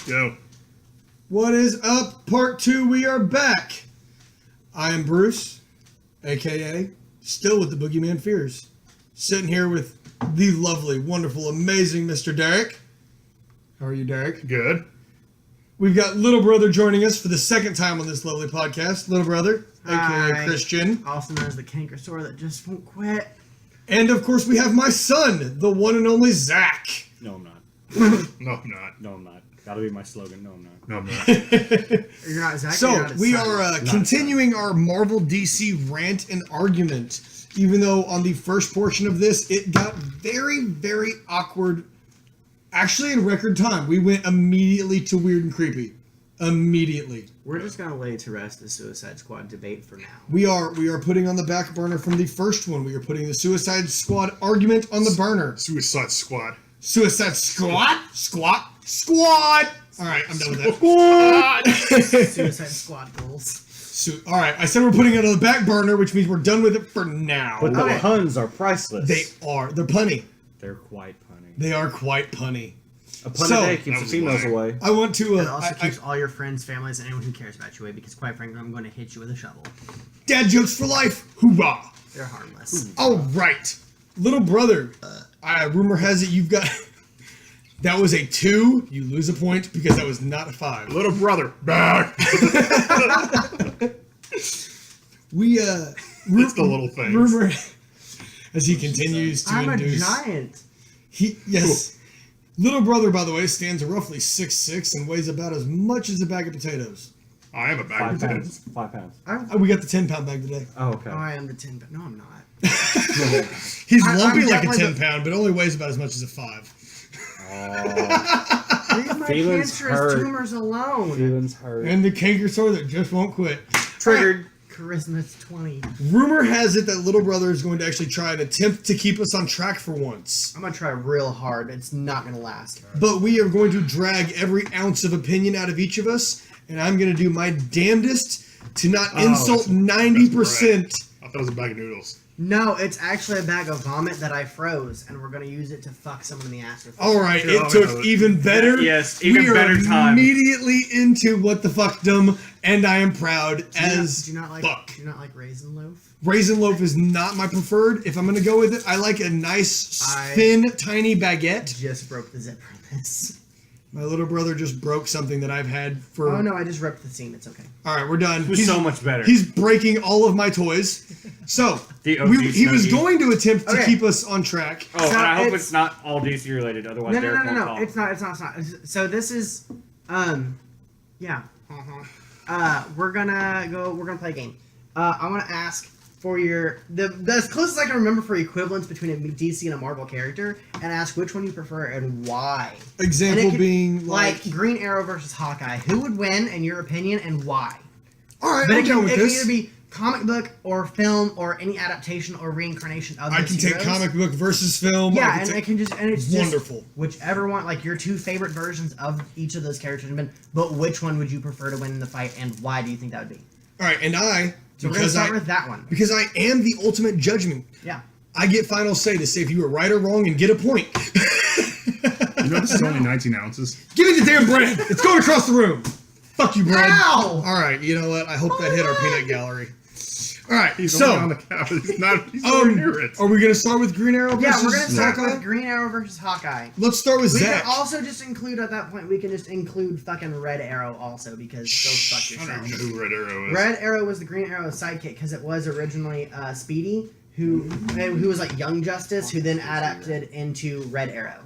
Go. What is up? Part 2, we are back. I am Bruce, a.k.a. still with the Boogeyman Fears. Sitting here with the lovely, wonderful, amazing Mr. Derek. How are you, Derek? Good. We've got Little Brother joining us for the second time on this lovely podcast. Little Brother, a.k.a. Hi. Christian. Also known as the canker sore that just won't quit. And, of course, we have my son, the one and only Zach. No, I'm not. No, I'm not. No, I'm not. That'll be my slogan. No, I'm not. No, I'm not. You're not exactly. So, we are continuing our Marvel DC rant and argument. Even though on the first portion of this, it got very, very awkward. Actually, in record time, we went immediately to weird and creepy. Immediately. We're just gonna lay to rest the Suicide Squad debate for now. We are putting on the back burner from the first one. We are putting the Suicide Squad argument on the burner. Suicide Squad. Suicide Squad? Squad! Alright, I'm done with that. Squad! Suicide Squad goals. Alright, I said we're putting it on the back burner, which means we're done with it for now. But the Okay. puns are priceless. They are. They're punny. They're quite punny. They are quite punny. A pun So- a day keeps the females away. I want to... It also keeps all your friends, families, and anyone who cares about you away because, quite frankly, I'm going to hit you with a shovel. Dad jokes for life. Hoorah! They're harmless. All right, Little Brother. Rumor has it you've got. That was a 2. You lose a point because that was not a 5. Little brother. Back. We It's the little things. Rumor as he continues to I'm a induce. giant. Yes. Little Brother, by the way, stands roughly 6'6" and weighs about as much as a bag of potatoes. I am a bag of 5 potatoes. pounds. 5 pounds. We got the 10-pound bag today. Oh, okay. Oh, I am the 10, but no, I'm not. He's I'm lumpy like a definitely 10-pound, but only weighs about as much as a 5. Leave my Feelings cancerous hurt. tumors alone. Feelings hurt. And the canker sore that just won't quit. Triggered. Charisma's 20. Rumor has it that Little Brother is going to actually try and attempt to keep us on track for once. I'm going to try real hard. It's not going to last. But we are going to drag every ounce of opinion out of each of us, and I'm going to do my damnedest to not insult that's 90%. I thought it was a bag of noodles. No, it's actually a bag of vomit that I froze, and we're going to use it to fuck someone in the ass with. All right, Sure, it I'll took know it. even better. Yes, even we are better time. Immediately into what the fuckdom, and I am proud Do you not like fuck. Do you not like raisin loaf? Raisin loaf is not my preferred. If I'm going to go with it, I like a nice, thin, tiny baguette. Just broke the zipper on this. My little brother just broke something that I've had for... Oh no, I just ripped the seam. It's okay. All right, we're done. It was so much better. He's breaking all of my toys. So, The OG he was Snuggie. going to attempt to Okay. keep us on track. Oh, So and I hope it's- it's not all DC related. Otherwise, No, Derek won't talk. It's not. So this is, yeah. We're gonna play a game. I want to ask for the as close as I can remember for equivalence between a DC and a Marvel character, and ask which one you prefer and why. Example And it could- being like Green Arrow versus Hawkeye. Who would win in your opinion and why? all right, But I'm down with it can this. either be comic book or film or any adaptation or reincarnation of I those can take heroes. comic book versus film. I Yeah, can and take- it can it's wonderful. just whichever one, like your 2 favorite versions of each of those characters have been. But which one would you prefer to win in the fight, and why do you think that would be? All right, and So we're gonna start with that one. because I am the ultimate judgment. Yeah. I get final say to say if you were right or wrong and get a point. You know this is only 19 ounces? Give me the damn bread. It's going across the room. Fuck you, bread. Ow! All right, you know what? I hope that hit our peanut gallery. All right, He's so only on the couch. He's not. He's nowhere near it. are we going to start with Green Arrow Yeah, versus we're gonna start Hawkeye? with Green Arrow versus Hawkeye. Let's start with We Zach. can also just include at that point. We can just include fucking Red Arrow also because go fuck I don't even know yourself. who Red Arrow is. Red Arrow was the Green Arrow's sidekick because it was originally Speedy, who was like Young Justice, who then adapted into Red Arrow.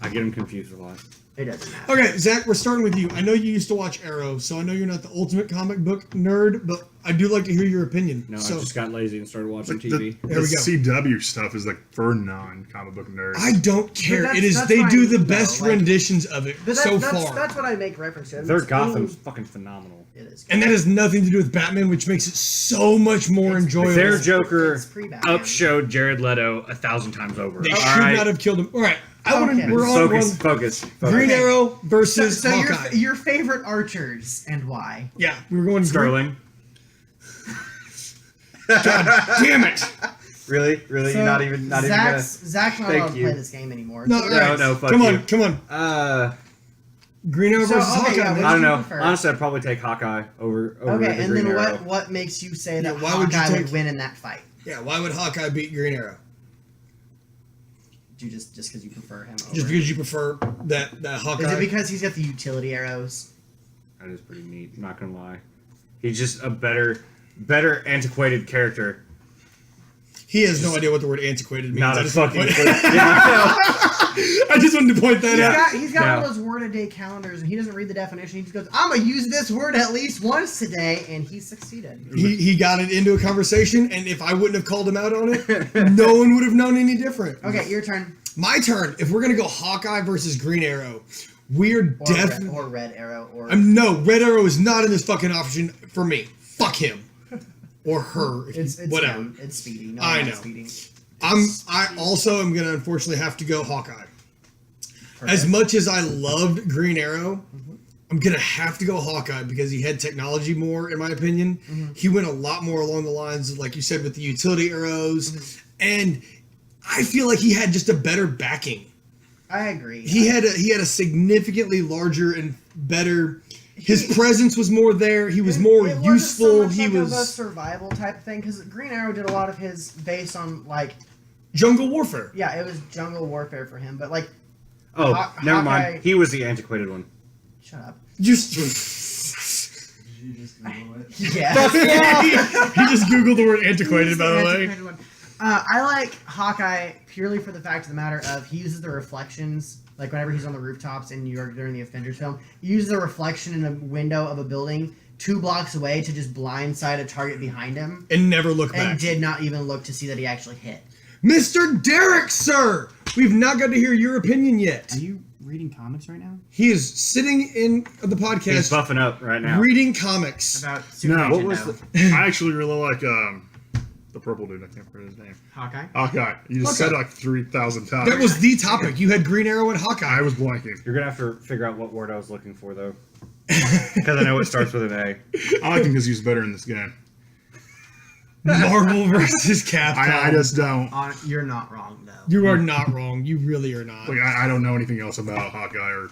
I get him confused a lot. It doesn't matter. Okay, Zach, we're starting with you. I know you used to watch Arrow, so I know you're not the ultimate comic book nerd, but I do like to hear your opinion. No, so I just got lazy and started watching The, TV. the, There we go. CW stuff is like for non-comic book nerds. I don't care. that's- It is. that's They what do I the mean, best though, like- renditions of it But so that's, far. That's what I make reference to. Their It's Gotham's any- fucking phenomenal. It is. And that has nothing to do with Batman, which makes it so much more enjoyable. Their Joker It's pre-Batman. upshowed Jared Leto 1,000 times over. They All should right? not have killed him. All right, I want to. Okay. We're on one. Focus. Green Okay. Arrow versus So Hawkeye. your favorite archers and why? Yeah, we were going Sterling. God damn it! Really? Really? So You're not even Zach's not Thank allowed to you. play this game anymore. No, So all right. no, fuck come you. on, come on. Green Arrow So, versus okay, Hawkeye. yeah, man. I don't you know. prefer? Honestly, I'd probably take Hawkeye over Okay, the and Green then Arrow. what makes you say that why would you Hawkeye take- would win in that fight? Yeah, why would Hawkeye beat Green Arrow? Do you just because you prefer him? Over Just because you prefer that Hawkeye? Is it because he's got the utility arrows? That is pretty neat. I'm not gonna lie. He's just a better antiquated character. He has no idea what the word antiquated means. Not I a just wanted fucking. to point- Yeah, I just wanted to point that out. He's got Yeah. one of those word a day calendars, and he doesn't read the definition. He just goes, "I'm gonna use this word at least once today," and he succeeded. He got it into a conversation, and if I wouldn't have called him out on it, no one would have known any different. Okay, your turn. My turn. If we're gonna go Hawkeye versus Green Arrow, we're Or definitely. Red Arrow, or No, Red Arrow is not in this fucking option for me. Fuck him. Or her. If it's whatever. him. It's Speedy. No, I not know. Speedy. I also am gonna unfortunately have to go Hawkeye. As much as I loved Green Arrow, I'm gonna have to go Hawkeye because he had technology more, in my opinion. He went a lot more along the lines of, like you said, with the utility arrows, and I feel like he had just a better backing. I agree. He had a significantly larger and better. His presence was more there. He was more It wasn't useful. So much He like a was survival type thing because Green Arrow did a lot of his based on like jungle warfare. yeah, it was jungle warfare for him. But like, Oh, never Hawkeye- mind. He was the antiquated one. shut up. Just Did you just Google it? Yeah. he just googled the word antiquated, He's by the way. antiquated one. I like Hawkeye purely for the fact of the matter of he uses the reflections. Like whenever he's on the rooftops in New York during the Avengers film, he uses the reflection in the window of a building 2 blocks away to just blindside a target behind him, And never look and back. did not even look to see that he actually hit. Mr. Derek, sir! We've not got to hear your opinion yet. Are you reading comics right now? He is sitting in the He's podcast buffing up right now. reading comics. About Super No, What Nintendo. was the? I actually really like the purple dude. I can't remember his name. Hawkeye? Hawkeye. You just Hawkeye. said it like 3,000 times. That was the topic. You had Green Arrow and Hawkeye. I was blanking. You're gonna have to figure out what word I was looking for though, because I know it starts with an A. I like him because he's better in this game. Marvel versus Capcom. I just don't. You're not wrong though. You are not wrong. You really are not. Like, I don't know anything else about Hawkeye or.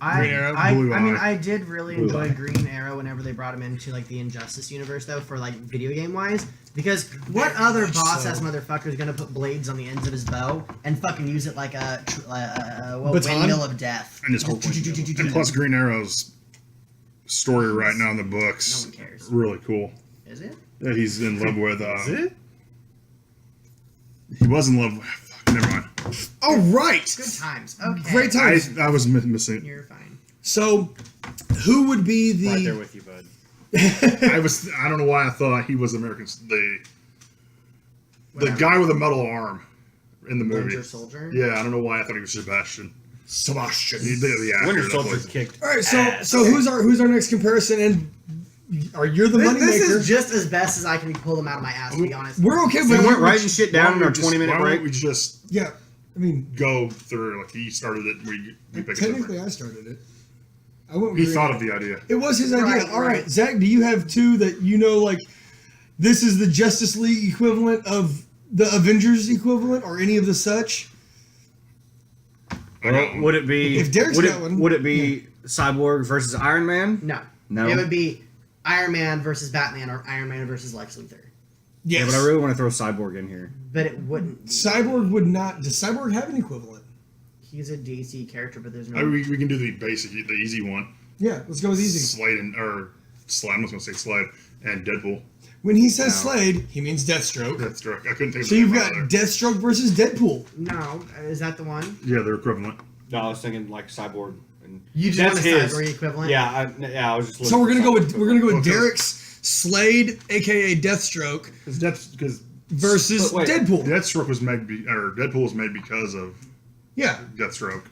Green Arrow, Blue I mean, Eye. I did really Blue enjoy Eye. Green Arrow whenever they brought him into like the Injustice universe, though, for like video game wise. Because what other much boss so. ass motherfucker is gonna put blades on the ends of his bow and fucking use it like a Baton? windmill of death? And his whole And plus, Green Arrow's story right now in the books. No one cares. Really cool. Is it? That he's in love with. Is it? He was in love with. Fuck, never mind. All right. Good times. Okay. Great times. I was missing. You're fine. So, who would be the... Right there with you, bud. I don't know why I thought he was American. The Whatever. guy with a metal arm in the movie. Winter Soldier? Yeah, I don't know why I thought he was Sebastian. Sebastian. The actor Winter that Soldier plays- kicked. All right, so who's our next comparison? And you're the money This maker. is just as best as I can pull them out of my ass, to be honest. We're okay We with weren't writing shit Why down don't in we our just- 20-minute why break. don't we just Yeah, I mean, go through like he started it? We pick it technically up. I started it. I went with He Green thought Arrow. of the idea. It was his idea. Right, All right, right. Zach, do you have two that you know, like, this is the Justice League equivalent of the Avengers equivalent or any of the such? I Well, got would it be? If Derek's would got it, one- would it be Cyborg versus Iron Man? No. No. It would be Iron Man versus Batman or Iron Man versus Lex Luthor. Yes. Yeah, but I really want to throw Cyborg in here. But it wouldn't. Cyborg would not. Does Cyborg have an equivalent? He's a DC character, but there's no. I mean, we can do the basic, the easy one. Yeah, let's go with easy. Slade or Slade. I was going to say Slade and Deadpool. When he says No. Slade, he means Deathstroke. That's true. I couldn't think. So of you've the got name either. Deathstroke versus Deadpool. No, is that the one? Yeah, they're equivalent. No, I was thinking like Cyborg. And You just that's want a his. Cyborg equivalent? Yeah, I was just. So we're gonna go with Okay. Derek's Slade, aka Deathstroke, Because versus But wait. Deadpool. Deathstroke was made, or Deadpool was made because of Yeah, Deathstroke.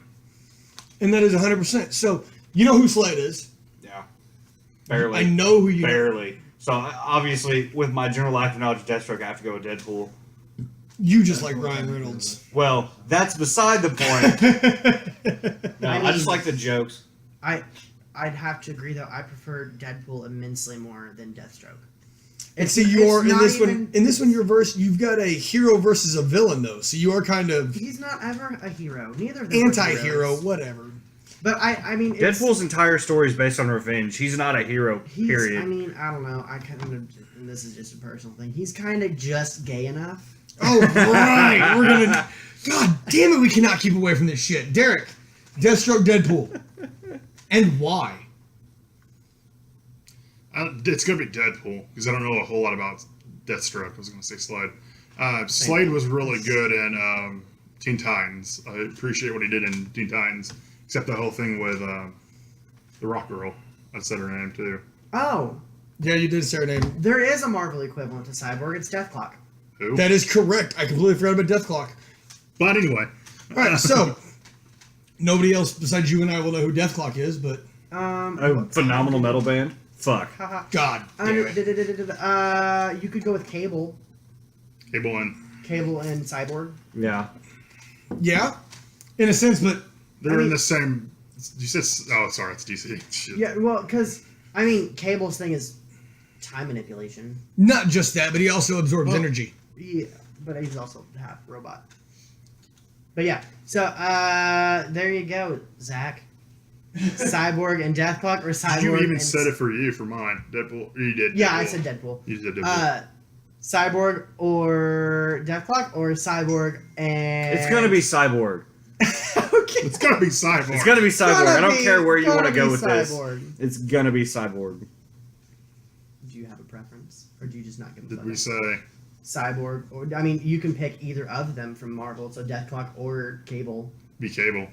and that is 100%. So you know who Slade is. Yeah. Barely. I know who you. Barely. So obviously, with my general lack of knowledge of Deathstroke, I have to go with Deadpool. You just like Ryan Reynolds. Well, that's beside the point. No, I I mean- just like the jokes. I'd have to agree though. I prefer Deadpool immensely more than Deathstroke. And see, you are in not this one. even- In this one, you've got a hero versus a villain, though. So you are kind of He's not ever a hero. Neither of them. are anti-hero, heroes. whatever. But I mean, it's, Deadpool's entire story is based on revenge. He's not a hero. Period. I mean, I don't know. I kind of, and this is just a personal thing. He's kind of just gay enough. Oh, right. We're gonna. God damn it! We cannot keep away from this shit. Derek, Deathstroke, Deadpool, and why? It's gonna be Deadpool because I don't know a whole lot about Deathstroke. I was gonna say Slade. Slade was really good in Teen Titans. I appreciate what he did in Teen Titans, except the whole thing with the Rock Girl. I said her name too. Oh, Yeah, you did say her name. there is a Marvel equivalent to Cyborg. It's Deathclock. Who? That is correct. I completely forgot about Deathclock. But anyway, All right, so nobody else besides you and I will know who Deathclock is, but A phenomenal metal band. Fuck. Haha. God damn it. You could go with Cable Cable and and Cyborg. Yeah. Yeah, in a sense, but they're I in mean- the same. You said, oh, sorry, it's DC. Shit. Yeah, well, because I mean, Cable's thing is time manipulation. not just that, but he also absorbs Well- energy. Yeah, but he's also half robot. But yeah, so there you go, Zach. Cyborg and Deathclock, or Cyborg. You even and said it for you for mine. Deadpool. You did. Yeah, Deadpool. I said Deadpool. You did Deadpool. Cyborg or Deathclock or Cyborg and. It's gonna be Cyborg. Okay. It's gotta be Cyborg. It's gonna be Cyborg. I don't care where you want to Gotta go be with Cyborg. this. It's gonna be Cyborg. Do you have a preference, or do you just not give a Did fuck? we say? Cyborg, or I mean, you can pick either of them from Marvel, so Deathclock or Cable. Be Cable.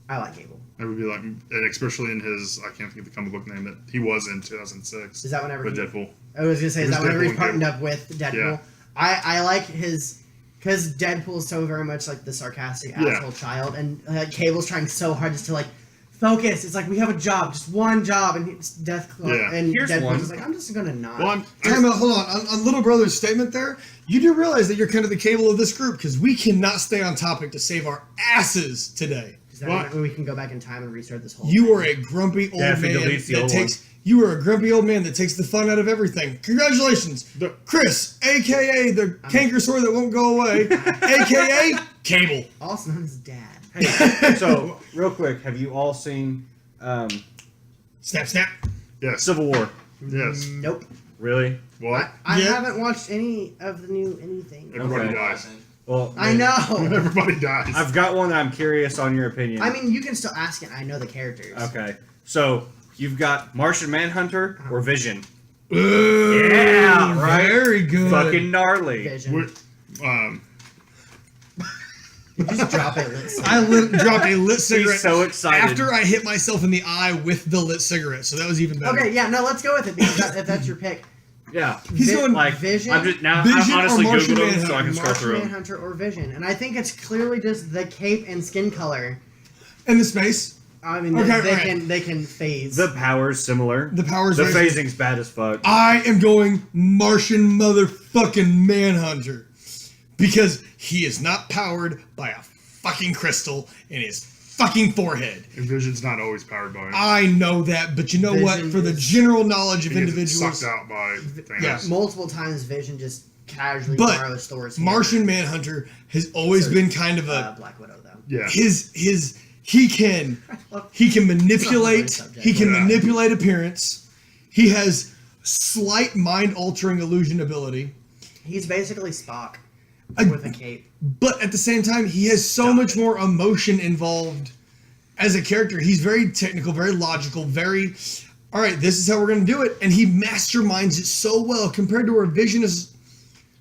I like Cable. It would be like, and especially in his, I can't think of the comic book name that he was in 2006 Is that whenever with he, Deadpool. I was gonna say, It is was that whenever he's Deadpool and partnered Cable. up with Deadpool? Yeah. I like his, because Deadpool is so very much like the sarcastic Yeah. asshole child, and Cable's trying so hard just to like focus. It's like, we have a job, just one job, and Deathclock Yeah. and Here's Deadpool's one. just like, I'm just gonna not. Well, Time out, hold on Little Brother's statement there, you do realize that you're kind of the Cable of this group, because we cannot stay on topic to save our asses today. Is that What? when we can go back in time and restart this whole You thing? are a grumpy old Yeah, if he man deletes the that old takes. You are a grumpy old man that takes the fun out of everything. Congratulations, The- Chris, aka the canker sore that won't go away, aka Cable. Also known as Dad. Hey, so real quick, have you all seen Snap, snap. yes. Civil War? Yes. Nope. Really? What? I Yeah. haven't watched any of the new anything. Everybody Okay. dies. Well, I know. Everybody dies. I've got one that I'm curious on your opinion. I mean, you can still ask it. I know the characters. Okay. So you've got Martian Manhunter or Vision. Ooh, Yeah, right? Very good. Fucking gnarly. Vision. What- You just drop it. Let's see. I dropped a lit cigarette He's so excited. after I hit myself in the eye with the lit cigarette, so that was even better. Okay, yeah, no, let's go with it because if that's your pick. Yeah. He's going Like Vision. I'm just now. Vision I honestly or Martian googled them so I Manhunter? can scroll Martian through them. Manhunter or Vision, and I think it's clearly just the cape and skin color. And the space, I mean, Okay, they right. can phase. The power's similar. the powers. The very- phasing's bad as fuck. I am going Martian motherfucking Manhunter because he is not powered by a fucking crystal in his fucking forehead. And Vision's not always powered by him. I know that, but you know what? Vision For the is- general knowledge of He gets individuals, sucked out by Thanos. Yeah. Multiple times, Vision just casually But borrows Thor's hammer. Martian Manhunter has always So, been kind of a Black Widow though. Yeah. he can manipulate subject. he can Yeah. manipulate appearance. He has slight mind altering illusion ability. He's basically Spock I- with a cape. But at the same time, he has so much more emotion involved as a character. He's very technical, very logical, very, all right, this is how we're going to do it. And he masterminds it so well compared to where Vision is.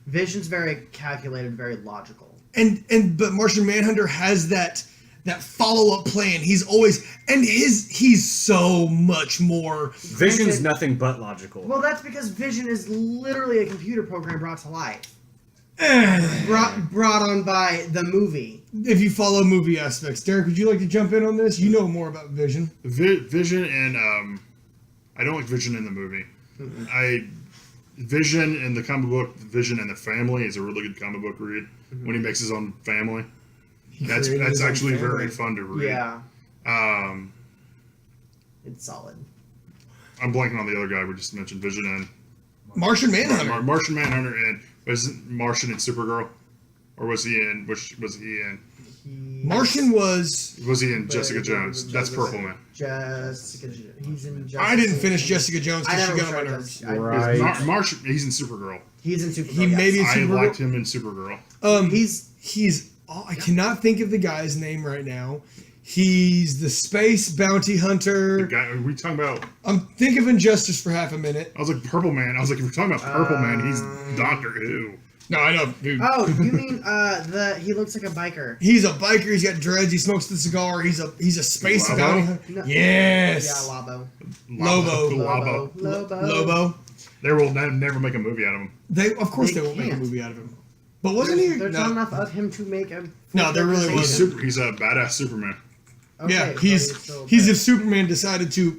Vision's very calculated, very logical. But Martian Manhunter has that follow-up plan. He's always, and he's so much more. Vision's Granted- nothing but logical. Well, that's because Vision is literally a computer program brought to life. Brought on by the movie. If you follow movie aspects. Derek, would you like to jump in on this? You know more about Vision. Vision and I don't like Vision in the movie. Vision in the comic book, Vision and the Family is a really good comic book read. When he makes his own family, that's created his own actually family. very fun to read. Yeah, Um, it's solid. I'm blanking on the other guy we just mentioned. Vision and Martian Manhunter. Martian Manhunter and was it Martian and Supergirl, or was he in? Which was he in? Martian was. Was he in Jessica Jones? That's Purple Man. He's in Jessica. I didn't finish Jessica Jones I because she never got on my watched nerves. Right. Martian, he's in Supergirl. He's in Supergirl. He may be in I Supergirl. liked him in Supergirl. He's. I cannot think of the guy's name right now. He's the space bounty hunter. The guy, are we talking about? Think of Injustice for half a minute. I was like Purple Man. I was like, if we're talking about Purple Man, he's Doctor Who. No, I know, dude. Oh, you mean he looks like a biker. He's a biker. He's got dreads. He smokes the cigar. He's a space Lobo? bounty hunter. No. Yes. Yeah, Lobo. Lobo. Lobo. They will never make a movie out of him. Of course, they won't make a can't. movie out of him. But wasn't he? There's not enough of him to make a. No, there really He's wasn't. He's a badass Superman. Okay, Yeah, but he's still if Superman decided to,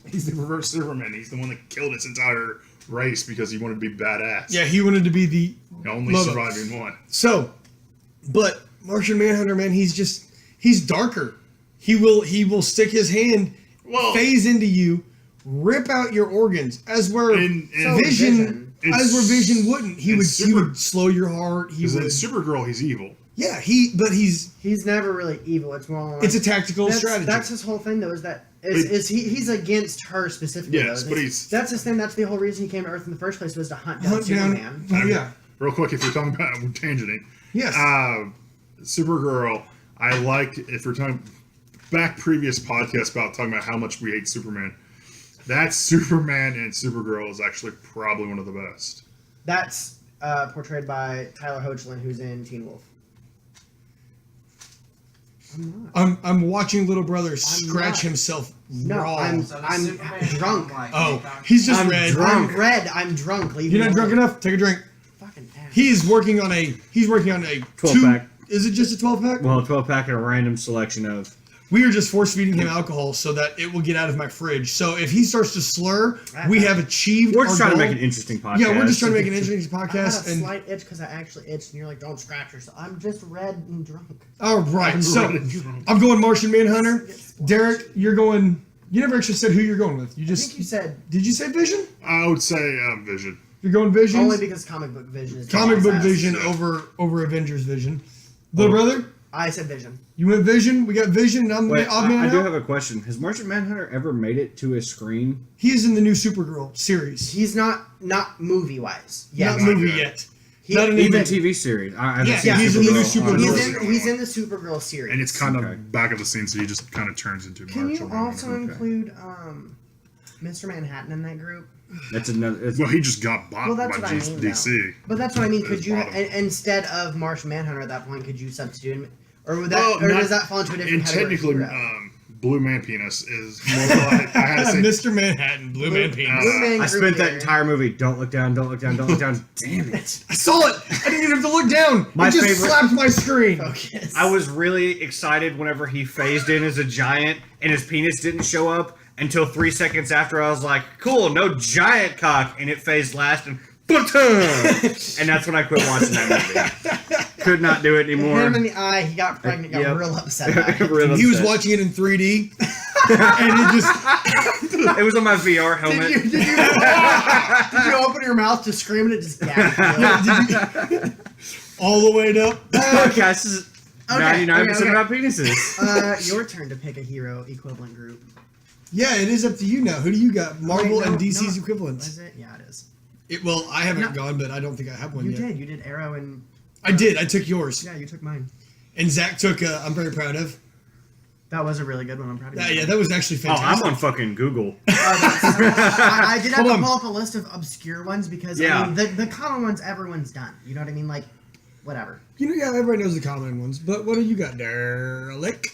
He's the reverse Superman. He's the one that killed its entire race because he wanted to be badass. yeah, he wanted to be the Only Lobo. surviving one. So, but Martian Manhunter, man, he's darker. He will stick his hand, Well, phase into you, rip out your organs, as where in Vision, in as where Vision wouldn't. He in he would slow your heart. He because in would. Supergirl, he's evil. Yeah, he's never really evil. It's more like it's a tactical strategy. That's his whole thing, though. He's against her specifically. Yes, though. but he's- that's his thing. That's the whole reason he came to Earth in the first place was to hunt down Hunt down- Superman. Oh, yeah. Real quick, if we're talking about we're tangenting. Yes. Supergirl, I liked, if we're talking back previous podcasts about talking about how much we hate Superman, that Superman and Supergirl is actually probably one of the best. That's portrayed by Tyler Hoechlin, who's in Teen Wolf. I'm not. I'm watching little brother scratch not. himself No, raw. I'm Superman drunk. like, Oh, he's just I'm red. drunk. I'm red. I'm drunk. Leave You're me not drunk alone. enough. Take a drink. Fucking ass. He's working on a 12-pack. Is it just a 12-pack? Well, 12-pack and a random selection of. We are just force feeding him alcohol so that it will get out of my fridge. So if he starts to slur, we have achieved. We're just our trying to goal. make an interesting podcast. Yeah, we're just trying to make an interesting I had a podcast. And slight itch because I actually itched, and you're like, "Don't scratch yourself." I'm just red and drunk. all right, so red and drunk. I'm going Martian Manhunter. Derek, you're going. You never actually said who you're going with. You I just think you said did you say Vision? I would say Vision. You're going Vision. only because comic book Vision is Comic book badass. Vision over Avengers Vision. Little brother, I said Vision. you went Vision. We got Vision. And I'm Wait, the odd man I do out. have a question. Has Martian Manhunter ever made it to a screen? He is in the new Supergirl series. He's not movie wise. Not Yeah, movie yet. yet. He- Not an Even even. TV series. I haven't Yeah, seen he's in the new Supergirl. Supergirl. He's in the Supergirl series. And it's kind of Okay. back of the scene, so he just kind of turns into Can Martian you also Manhunter. include Mr. Manhattan in that group? That's another. It's, Well, he just got bought Well, that's by what I mean, DC. But that's what I mean. At Could his you bottom. instead of Martian Manhunter at that point, could you substitute him, or would that, Well, or not- does that fall into a different And category? technically, Blue Man Penis is more like, I had to say, Mr. Manhattan, Blue Man Penis. Blue Man I group spent that here. entire movie. Don't look down. Don't look down. Don't look down. Damn it! I saw it. I didn't even have to look down. My it just favorite- slapped my screen. Focus. I was really excited whenever he phased in as a giant and his penis didn't show up until 3 seconds after. I was like, "Cool, no giant cock," and it phased last and. And that's when I quit watching that movie. Could not do it anymore. Him in the eye. He got pregnant. Got Yep. real upset. About it. Real He was upset. watching it in 3D, and it just It was on my VR helmet. Did you open your mouth to scream and it just gagged you? all the way up. Podcast is Okay, 99% okay. about penises. Your turn to pick a hero equivalent group. Yeah, it is up to you now. Who do you got? Marvel Wait, no, and DC's no. equivalents. Was it? Yeah, it is. Well, I haven't No. gone, but I don't think I have one You yet. did. You did Arrow and I did. I took yours, yeah, you took mine. and Zach took. I'm very proud of. That was a really good one. I'm proud of you. Yeah, that was actually Oh, I'm fantastic. on fucking Google. I did have Hold to on. pull up a list of obscure ones because Yeah. I mean the common ones everyone's done. You know what I mean? Like whatever. You know, yeah, everybody knows the common ones, but what do you got, Derek?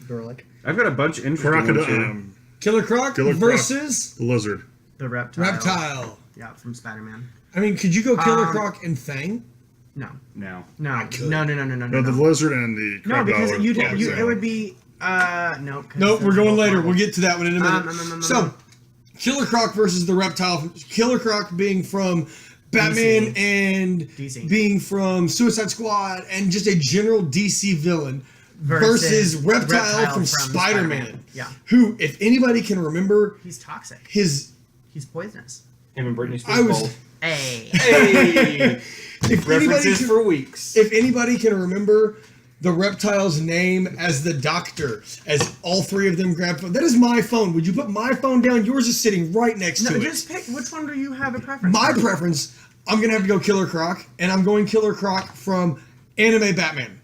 Durlick. I've got a bunch of interesting ones here. Crocodile, Killer Croc Killer Croc. versus the lizard. The reptile. Reptile. Yeah, from Spider-Man. I mean, could you go Killer Um, Croc and Fang? No. No. No. could. No. No, the lizard and the No, crocodile because are you close, did. You, yeah. it would be. No. 'cause Nope, we're those are going both later. Marvel. We'll get to that one in a minute. So, Killer Croc versus the Reptile. Killer Croc being from Batman DC. and DC. being from Suicide Squad and just a general DC villain versus Reptile from Spider-Man. Yeah. Who, if anybody can remember He's toxic. his... He's poisonous. Him and Britney Spears I was... both. Hey. Hey! If anybody, References can, for weeks. if anybody can remember the reptile's name as the doctor, as all three of them grab phone. That is my phone. Would you put my phone down? Yours is sitting right next No, to just it. pick which one do you have a preference? My for? preference, I'm going to have to go Killer Croc, and I'm going Killer Croc from Anime Batman.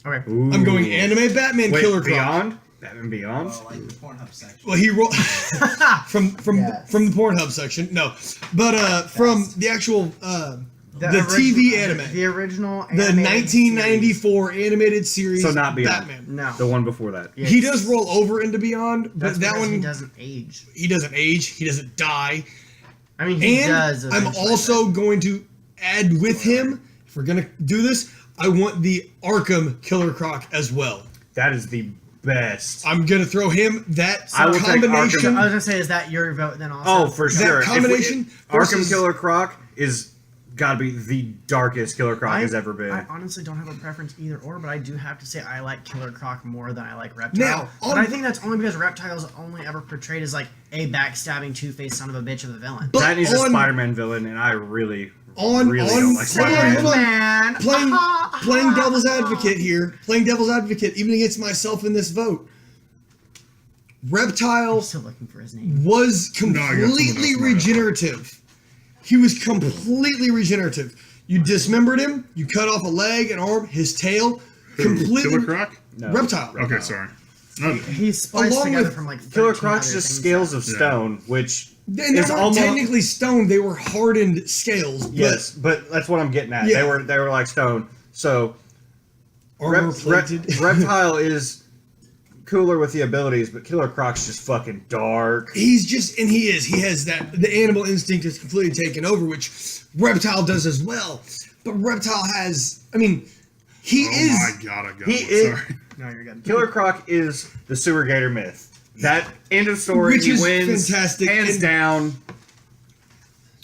Okay. I'm going Anime Batman Wait, Killer Croc. Beyond? Batman Beyond? Oh, like the Pornhub section. Well, he rolled from Yes. the Pornhub section. No, but from the actual the TV anime, The original the animated 1994 animated series. So not Beyond. Batman. series. No. The one before that. Yeah, He does roll over into Beyond, but That's that because one he doesn't age. he doesn't age. He doesn't die. I mean, he And does. I'm eventually, also going to add with him. If we're gonna do this, I want the Arkham Killer Croc as well. That is the best. I'm gonna throw him that I will take combination. I was gonna say, is that your vote then also? Oh, for That sure. combination Arkham versus- Killer Croc is gotta be the darkest Killer Croc has ever been. I honestly don't have a preference either or, but I do have to say I like Killer Croc more than I like Reptile. Now, but I think that's only because Reptile's only ever portrayed as like a backstabbing, two-faced son of a bitch of a villain. But that is a on- Spider-Man villain, and I really on- really on- don't like hold on, Spider-Man. hold on. Man, playing devil's advocate here, playing devil's advocate, even against myself in this vote. Reptile I'm still looking for his name. was No, I got someone completely else. regenerative. He was completely regenerative. You dismembered him, you cut off a leg, an arm, his tail, completely. Killer Croc? No. Reptile. Okay, sorry. No, He's spliced Along together with from like Killer 13 Croc's other just things scales that- of stone, which And they is weren't almost technically stone; they were hardened scales. yes, but that's what I'm getting at. Yeah. They were like stone. So armor plated. Reptile is cooler with the abilities, but Killer Croc's just fucking dark. He's just, and he is. He has that. The animal instinct is completely taken over, which Reptile does as well. But Reptile has. I mean, he oh is. my god, I got He one. is- Sorry. No, you're good. Killer Croc is the sewer gator myth. That end of story, Which he is wins fantastic, hands and- down.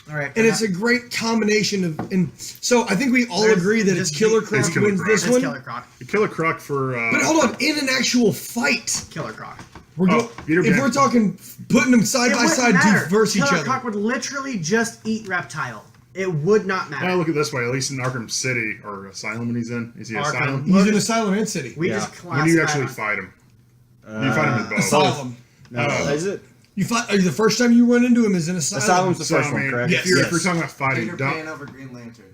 All right, And it's a great combination of. And so I think we all There's agree that it's just- Killer it's Croc Killer wins Croc. this it's one. Killer Croc. The Killer Croc for. But hold on, in an actual fight, Killer Croc. we're Peter if Pan. we're talking putting them side It by wouldn't side matter. versus each Killer other. Croc would literally just eat Reptile. It would not matter. Well, look at it this way. At least in Arkham City or Asylum, when he's in, is he Arkham. Asylum? He's in Asylum and City. we Yeah. just When do you classify actually fight him? You fight him in both. Asylum. No, is it? You fight. The first time you run into him is in Asylum. Asylum's the So, first I one, mean, correct? Yes. if you're talking about fighting, Peter don't Pan over Green Lantern.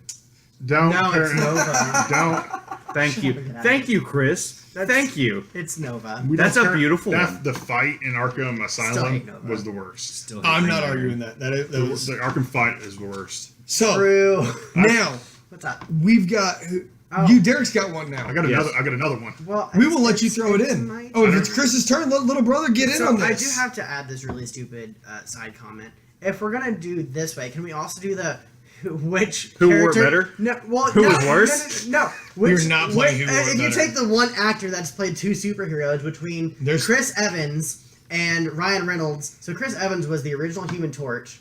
don't No, it's Nova. don't. Thank you. Thank you, Chris. Thank you. It's Nova. we That's don't a care. beautiful one. The fight in Arkham Asylum hate Nova. was the worst. Still I'm not arguing that. That The was Arkham fight is the worst. so. True. Now What's up? we've got Oh. you. Derek's got one now. I got Yes. another. I got another one. Well, We will let you it's- throw it it's in. my Oh, if turn. it's Chris's turn, let little brother get in So on I this. do have to add this really stupid side comment. If we're gonna do this way, can we also do the which Who wore it character? better? No, well, Who no, was worse? No, which, You're not playing who wore it If you better. take the one actor that's played two superheroes between There's- Chris Evans and Ryan Reynolds. So Chris Evans was the original Human Torch,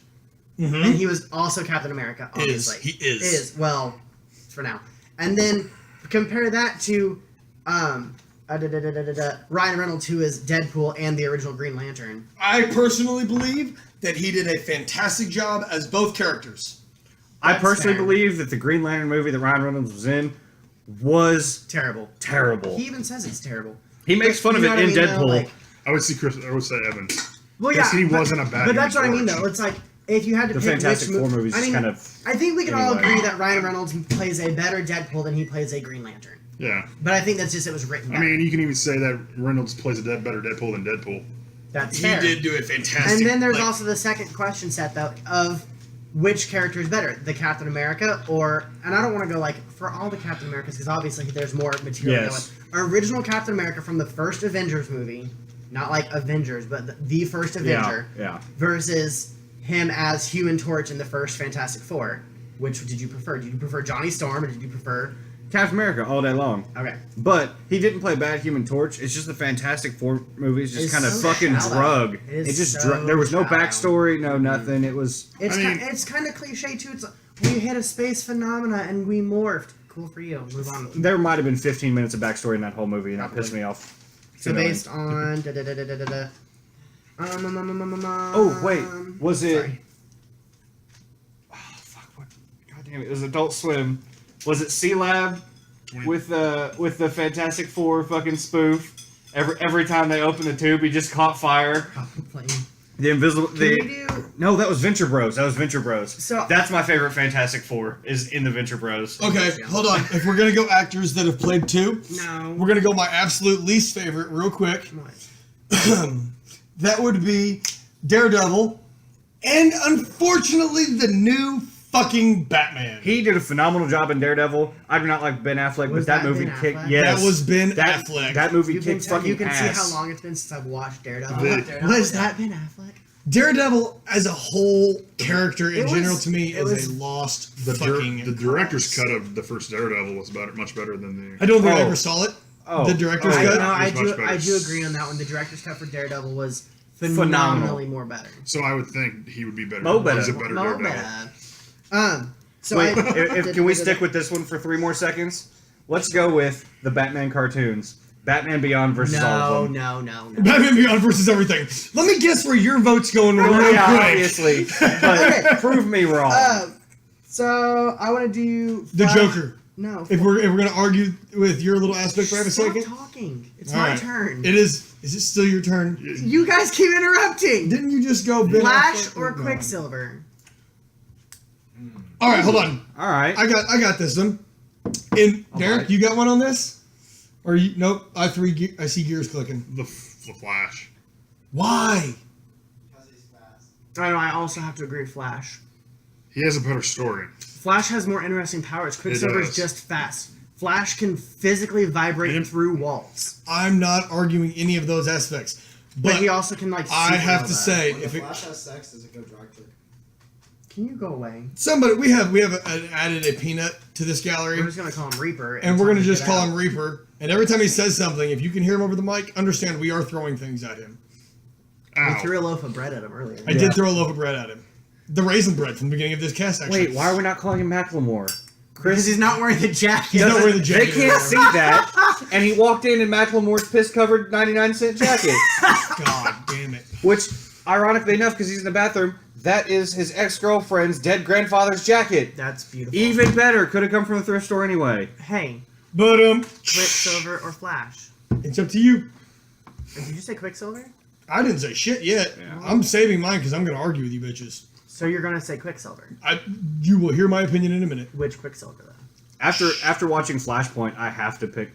and he was also Captain America. Obviously, He is. well for now. And then compare that to Ryan Reynolds, who is Deadpool and the original Green Lantern. I personally believe that he did a fantastic job as both characters. I That's personally fair. believe that the Green Lantern movie that Ryan Reynolds was in was Terrible. terrible. He even says it's terrible. He makes fun of You know it what I in mean, though? Deadpool. Like- I would see Chris. I would say Evans. Well, Yes, yeah, he but- wasn't a bad But that's what I Human mean, Torch. though. It's like if you had to The pick Fantastic which Four mo- movies I is mean, kind of I think we can all anyway. agree that Ryan Reynolds plays a better Deadpool than he plays a Green Lantern. Yeah. But I think that's just it was written. I better. mean, you can even say that Reynolds plays a better Deadpool than Deadpool. that's He fair. did do a fantastic. And then there's like, also the second question set though of which character is better, the Captain America or, and I don't want to go like for all the Captain Americas because obviously there's more material. Yes. Going. Original Captain America from the first Avengers movie, not like Avengers, but the first Avenger, yeah. versus him as Human Torch in the first Fantastic Four. Which did you prefer? Did you prefer Johnny Storm or did you prefer? Captain America all day long. Okay. But he didn't play bad Human Torch. It's just the Fantastic Four movies just It's kind of so fucking shallow. drug. It is just so there was no shallow. backstory, no nothing. It was It's I mean- it's kind of cliche too. It's like, we hit a space phenomena and we morphed. Cool for you. Move on. there might have been 15 minutes of backstory in that whole movie, and that pissed me off. So based on Oh wait, was it? Sorry. Oh fuck! What? God damn it! It was Adult Swim. Was it C Lab with the Fantastic Four fucking spoof. Every time they opened the tube, he just caught fire. The invisible. No, that was Venture Bros. So That's my favorite Fantastic Four is in the Venture Bros. Okay, hold on. If we're gonna go actors that have played two, no. we're gonna go my absolute least favorite real quick. That would be Daredevil, and unfortunately the new fucking Batman. He did a phenomenal job in Daredevil. I do not like Ben Affleck, Was but that that movie Ben kicked. Affleck? Yes, That was Ben that, Affleck. That movie You can, kicked fucking you can see ass. how long it's been since I've watched Daredevil. The- Was that Ben Affleck? Daredevil as a whole character in It was- general to me it was- is a lost The fucking director's cause. cut of the first Daredevil was much better than I don't think I Oh. ever saw it. Oh. The director's Oh, cut. No, I was much do. better. I do agree on that one. The director's cut for Daredevil was Phenomenal. phenomenally more better. So I would think he would be better. Mo better. He's a better Mo Daredevil. better. So Wait, I, can we stick with this one for 3 more seconds? Let's go with the Batman cartoons. Batman Beyond versus all of them. No. Batman Beyond versus everything. Let me guess where your vote's going real Well, yeah, quick. obviously. But Okay. prove me wrong. So I want to do The Flash- Joker. No. If we're gonna argue with your little aspect for a Stop second, talking. It's All my right. turn. it is. Is it still your turn? You guys keep interrupting. Didn't you just go Ben Flash Affleck? or No. Quicksilver? All right, hold on. all right. I got this one. And Derek, right. you got one on this? Or you? Nope. I see gears clicking. The Flash. Why? Because he's fast. I know. I also have to agree. Flash. He has a better story. Flash has more interesting powers. Quicksilver's does. just fast. Flash can physically vibrate And- through walls, I'm not arguing any of those aspects, but, but he also can like. I see have all to that. say, When if the it, Flash has sex, does it go dry click? Can you go away? somebody we have added a peanut to this gallery, We're just gonna call him Reaper, and we're tell gonna him to just get call out. him Reaper. And every time he says something, if you can hear him over the mic, understand we are throwing things at him. We Ow. threw a loaf of bread at him earlier. I did throw a loaf of bread at him. The raisin bread from the beginning of this cast, actually. Wait, why are we not calling him Macklemore? Because he's not wearing the jacket. He's not wearing the They jacket can't anymore. see that. And he walked in Macklemore's piss-covered 99-cent jacket. God damn it. Which, ironically enough, because he's in the bathroom, that is his ex-girlfriend's dead grandfather's jacket. That's beautiful. Even better. Could have come from the thrift store anyway. Hey, But Quicksilver or Flash? it's up to you. Did you say Quicksilver? I didn't say shit yet. Yeah. I'm saving mine because I'm going to argue with you bitches. So you're gonna say Quicksilver? You will hear my opinion in a minute. Which Quicksilver though? After watching Flashpoint, I have to pick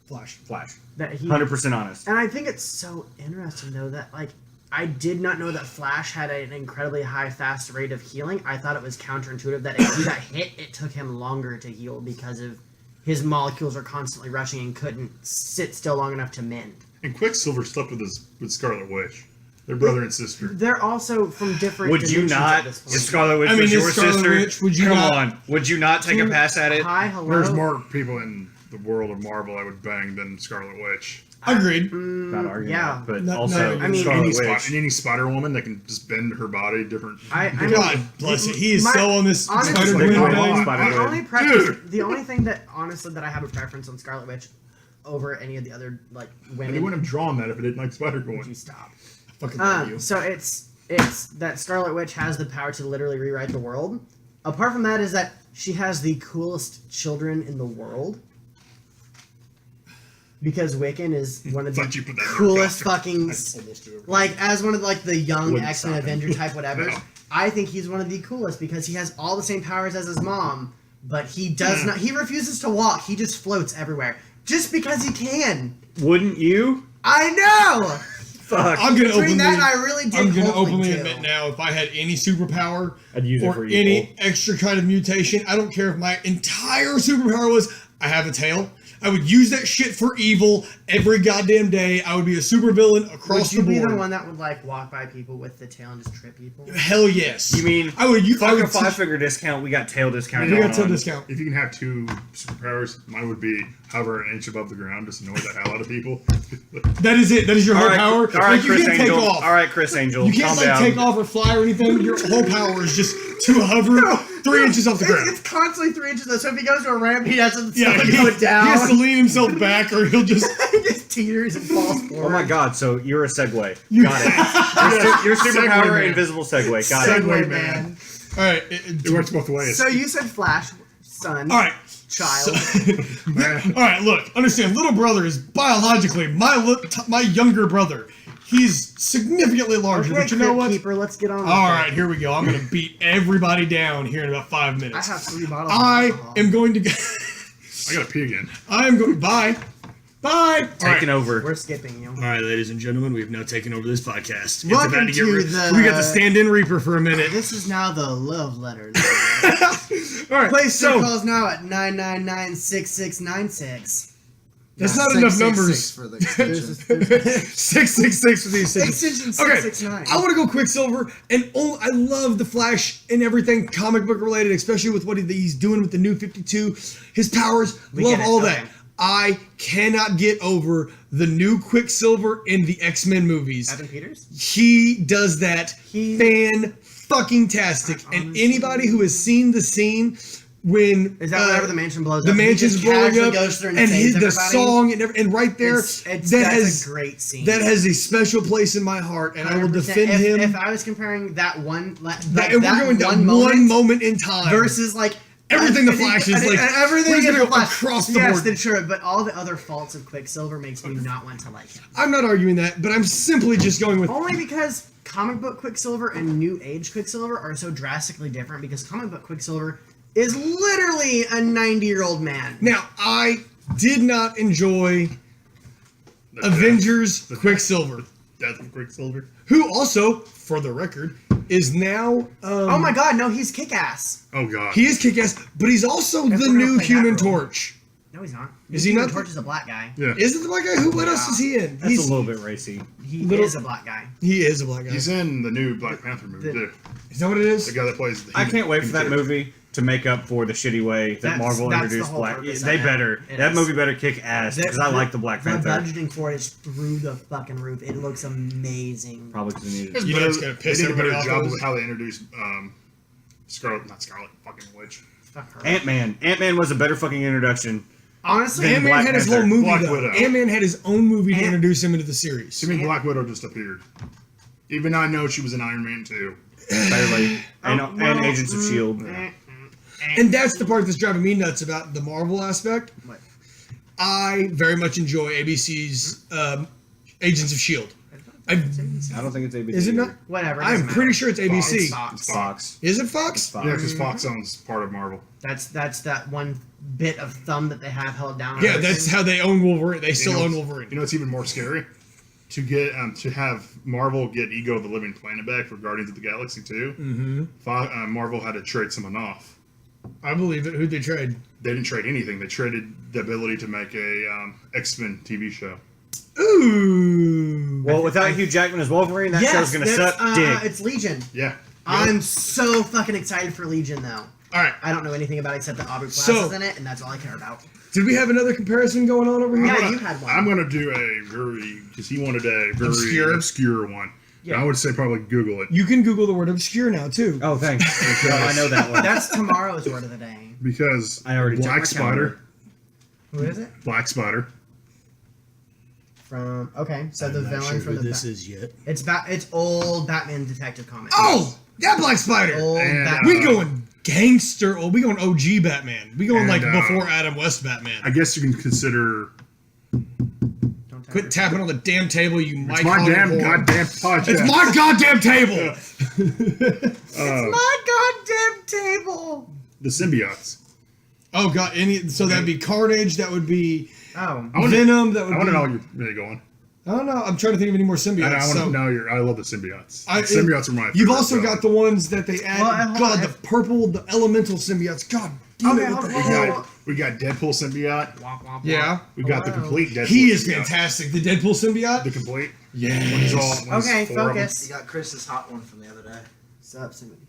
Flash. Flash. That he 100% honest. And I think it's so interesting though that like I did not know that Flash had an incredibly high fast rate of healing. I thought it was counterintuitive that if he got hit, it took him longer to heal because of his molecules are constantly rushing and couldn't sit still long enough to mend. And Quicksilver slept with Scarlet Witch. They're brother and sister. They're also from different. Would you dimensions not, at this point. if Scarlet Witch I mean, was if your Scarlet sister, Witch, would you come not- on, would you not take a pass at it? Hi, hello. There's more people in the world of Marvel I would bang than Scarlet Witch. Agreed. Not arguing yeah. that, but Not- also not- I mean, Scarlet Any, Witch. any Spider Woman that can just bend her body different. I mean, God bless it. He is my- so on this honestly, Spider-Gwen come thing. on. Spider-Man. The only preference, Dude. the only thing that honestly that I have a preference on Scarlet Witch over any of the other like And women. they wouldn't have drawn that if it didn't like Spider Would you Gwen. stop? Fucking love you. So it's that Scarlet Witch has the power to literally rewrite the world. Apart from that, is that she has the coolest children in the world. Because Wiccan is one of Thought you the put that in your coolest costume. fucking, I almost do it. like as one of like the young Wouldn't X-Men stop him. Avenger type whatever. No. I think he's one of the coolest because he has all the same powers as his mom, but he does not. He refuses to walk. He just floats everywhere just because he can. Wouldn't you? I know. Fuck. I'm gonna Between openly, that and I really dig I'm gonna Hulkling, openly too. admit now, if I had any superpower I'd use it or for any evil. extra kind of mutation, I don't care if my entire superpower was I have a tail. I would use that shit for evil every goddamn day. I would be a supervillain across Would you the be board. the one that would like walk by people with the tail and just trip people? Hell yes. You mean I would? I fuck a would 5-figure discount? We got tail discount. You going got tail on. discount. If you can have two superpowers, mine would be hover an inch above the ground, just annoy the hell out of people. That is it. That is your All whole right, power. all right, Like, you Chris can't Angel. take off. All right, Chris Angel. You can't calm like down. take off or fly or anything. Your whole power is just to hover 3 inches off the ground. It's constantly 3 inches though, so if he goes to a ramp, he doesn't Yeah, go he down. has to lean himself back, or he'll just. He just teeters and falls forward. Oh my god, so you're a Segway. You- Got it. Your superpower, Segway man. invisible Segway. Got Segway it. man. All right. It works both ways. So you said Flash, son. All right. child. All right, look, understand. Little brother is biologically my younger brother. He's significantly larger, Okay, but you know Crypt what? Keeper, let's get on. All with right, it. here we go. I'm gonna beat everybody down here in about 5 I minutes. have 3 bottles. I of alcohol. am going to. I gotta pee again. I am going. Bye. Bye. Taking over. We're skipping you. All right, ladies and gentlemen, we've now taken over this podcast. Welcome to the- We got the stand-in Reaper for a minute. This is now the love letter. All right, Place so your calls now at 999-6696. that's not enough 666 numbers. for the extension. 666 for the extension. Extension Okay, 669. I want to go Quicksilver, and I love the Flash and everything comic book related, especially with what he's doing with the new 52. His powers, We love get it, all okay. that. I cannot get over the new Quicksilver in the X-Men movies. Evan Peters? He does that He- fan-fucking-tastic. And Honestly. anybody who has seen the scene when Is that whenever the mansion blows the up? mansion's He just blowing casually up, goes through and and saves the everybody? song and right there It's, that that's has a great scene. that has a special place in my heart, and I will 100%. defend if, him. If I was comparing that one, and we're going down one moment in time versus like everything the Flash is like. everything we're in gonna the go Flash. across the yes, board. then sure, but all the other faults of Quicksilver makes me not want to like him. I'm not arguing that, but I'm simply just going with. Only because comic book Quicksilver and New Age Quicksilver are so drastically different. Because comic book Quicksilver is literally a 90-year-old man. Now, I did not enjoy The Avengers death- Quicksilver, Death of Quicksilver. who also, for the record, is now. Oh my God, no, he's kick-ass. Oh god. He is kick-ass, but he's also If the we're gonna new play that Human role. Torch. No, he's not. Is he Human not? Torch is a black guy. Yeah. Is it the black guy? Who? What else is he in? That's a little bit racy. He Little- is a black guy. He is a black guy. He's in the new Black Panther movie The- too. Is that what it is? The guy that plays the I can't wait for that Human Torch. movie to make up for the shitty way that That's- Marvel that's the introduced whole Black. purpose They of it. better. It That is. movie better kick ass because I like the Black The Panther. budgeting for it is through the fucking roof. It looks amazing. Probably because they needed it. You know it's gonna They piss did a everybody better off. job those- with how they introduced Scarlet fucking Witch. Fuck her. Ant-Man. Ant-Man was a better fucking introduction. Honestly, Then Ant-Man Black had his Panther. whole movie Black though. Widow. Ant-Man had his own movie to Ant- introduce him into the series. To me, Black Widow just appeared. Even I know she was in Iron Man 2. Barely. And, Oh, and Agents of S.H.I.E.L.D. And that's the part that's driving me nuts about the Marvel aspect. What? I very much enjoy ABC's Agents of S.H.I.E.L.D. I don't think it's ABC. Is it not? Whatever. I'm pretty sure it's ABC. It's It's Fox. Fox. Is it Fox? Fox. Yeah, because Fox owns part of Marvel. That's that one bit of thumb that they have held down. on Yeah, everything. that's how they own Wolverine. They still You know, own Wolverine. You know what's even more scary? To get to have Marvel get Ego the Living Planet back for Guardians of the Galaxy 2. Mm-hmm. Marvel had to trade someone off. I believe it. Who'd they trade? They didn't trade anything. They traded the ability to make a X-Men TV show. Ooh. Well, without Hugh Jackman as Wolverine, that show's gonna that's, suck dick. It's Legion. Yeah. I'm so fucking excited for Legion though. All right. I don't know anything about it except that Aubrey Plaza So- is in it, and that's all I care about. Did we have another comparison going on over here? Yeah, you had one. I'm going to do a very, because he wanted a very Obscure? obscure one. Yeah. I would say probably Google it. You can Google the word obscure now too. Oh, thanks. I know that one. That's tomorrow's word of the day. Because I already checked Black my Spider. Who is it? Black Spider. From so the villain from the is yet. it's old Batman Detective Comics. Oh, that Black Spider. old And, Batman. We going gangster. Oh, we going OG Batman. We going And, like before Adam West Batman. I guess you can consider. Don't tap Quit your- tapping on the damn table, you It's Mike my Holland damn whore. goddamn podcast. It's my goddamn table. My goddamn table. The symbiotes. Oh god, so that'd be Carnage. That would be Oh, I wanna- Venom. That would I want be. to know where you're really going. I don't know. I'm trying to think of any more I symbiotes. want So to know your. I love the symbiotes. I- Symbiotes are my. you've favorite also villain. got the ones that they add. Well, hold God, on. the purple, the elemental symbiotes. God damn Okay, it! What the hold hell? We got Deadpool symbiote. womp, womp, Yeah, We got the Hello. complete Deadpool. he is symbiote. fantastic. The Deadpool symbiote. The complete. Yes. When he's all. when Okay, he's four of them. focus. You got Chris's hot one from the other day. Sup, somebody.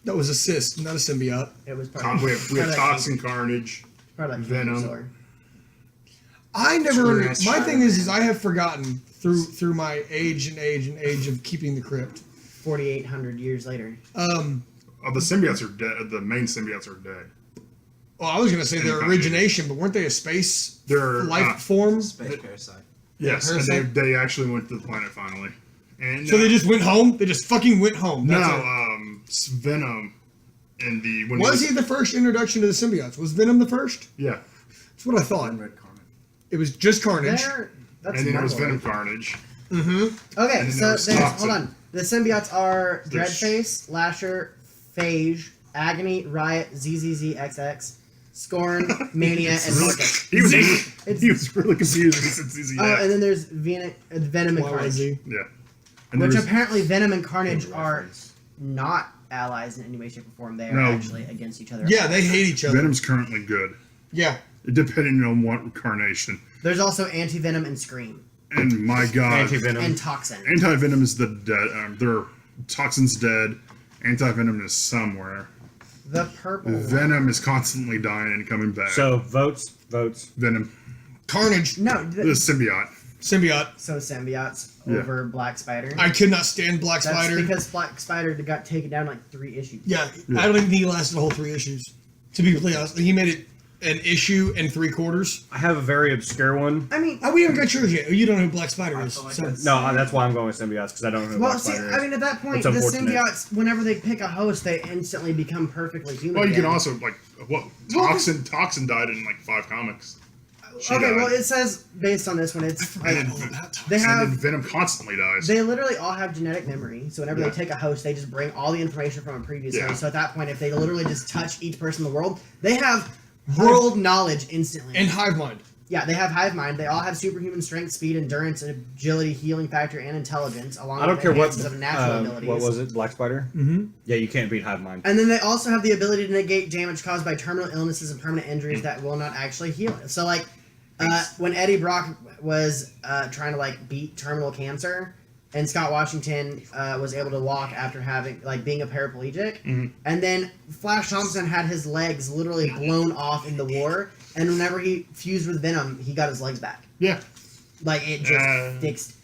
That was a cyst, not a symbiote. It was part Tom, of we have part of that Toxin Carnage. part of that Venom. Sword. I never. Screw My that thing shit, is I have forgotten through my age of keeping the crypt. 4,800 years later. Oh, the symbiotes are dead. The main symbiotes are dead. Well, I was gonna say their Okay. origination, but weren't they a space They're life form? Space parasite. Yes, and Parasite? they actually went to the planet finally. And So they just went home. They just fucking went home. no, That's it. Venom in the when Was he the first introduction to the symbiotes? Was Venom the first? Yeah, That's what I thought. And Red Carnage. It was just Carnage. That's and then it was Marvel, Venom Carnage. Mm-hmm. Okay, And then so there's there's Toxin. hold on. The symbiotes are There's- Dreadface, Lasher, Phage, Agony, Riot, ZZZXX, Scorn, Mania, and Marcus. He was It's- he was really confused since he's Oh, and then there's Venom and Why was Carnage. he? yeah. And Which there's- apparently Venom and Carnage are not allies in any way, shape, or form. They are No. actually against each other. Yeah, they hate each other. Venom's currently good, Yeah. depending on what carnation. There's also Anti-Venom and Scream. And my God, Anti-Venom. And Toxin. Anti-Venom is the dead. Their Toxin's dead. Anti-Venom is somewhere. The purple one. Venom is constantly dying and coming back. So votes. Venom, Carnage. No, the symbiote. Symbiote. so symbiotes Yeah. over Black Spider. I could not stand Black That's Spider. because Black Spider got taken down like 3 issues. Yeah, Yeah. I don't even think he lasted the whole 3 issues. To be completely honest, he made it an issue and 3/4. I have a very obscure one. I mean, We haven't got yours yet. You don't know who Black Spider I is. feel like So. that's- No, that's why I'm going with symbiotes because I don't know who well, Black see, Spider is. I mean, at that point, It's the unfortunate. symbiotes, whenever they pick a host, they instantly become perfectly human. Well, you can again. also like what Well, Toxin died in like 5 comics. She Okay, died. well, it says based on this one, it's like, And, all about Toxin. they and then have Venom constantly dies. they literally all have genetic memory. So whenever Yeah. they take a host, they just bring all the information from a previous Yeah. host. So at that point, if they literally just touch each person in the world, they have world knowledge instantly. And Hive Mind. Yeah, they have hive mind. They all have superhuman strength, speed, endurance, agility, healing factor, and intelligence, along I don't with care what. advances of natural abilities. What was it? Black Spider. Mm-hmm. Yeah, you can't beat Hive Mind. And then they also have the ability to negate damage caused by terminal illnesses and permanent injuries that will not actually heal. So, like, when Eddie Brock was trying to like beat terminal cancer, and Scott Washington was able to walk after having being a paraplegic, and then Flash Thompson had his legs literally blown off in the war, and whenever he fused with Venom, he got his legs back. Yeah. Like it just fixed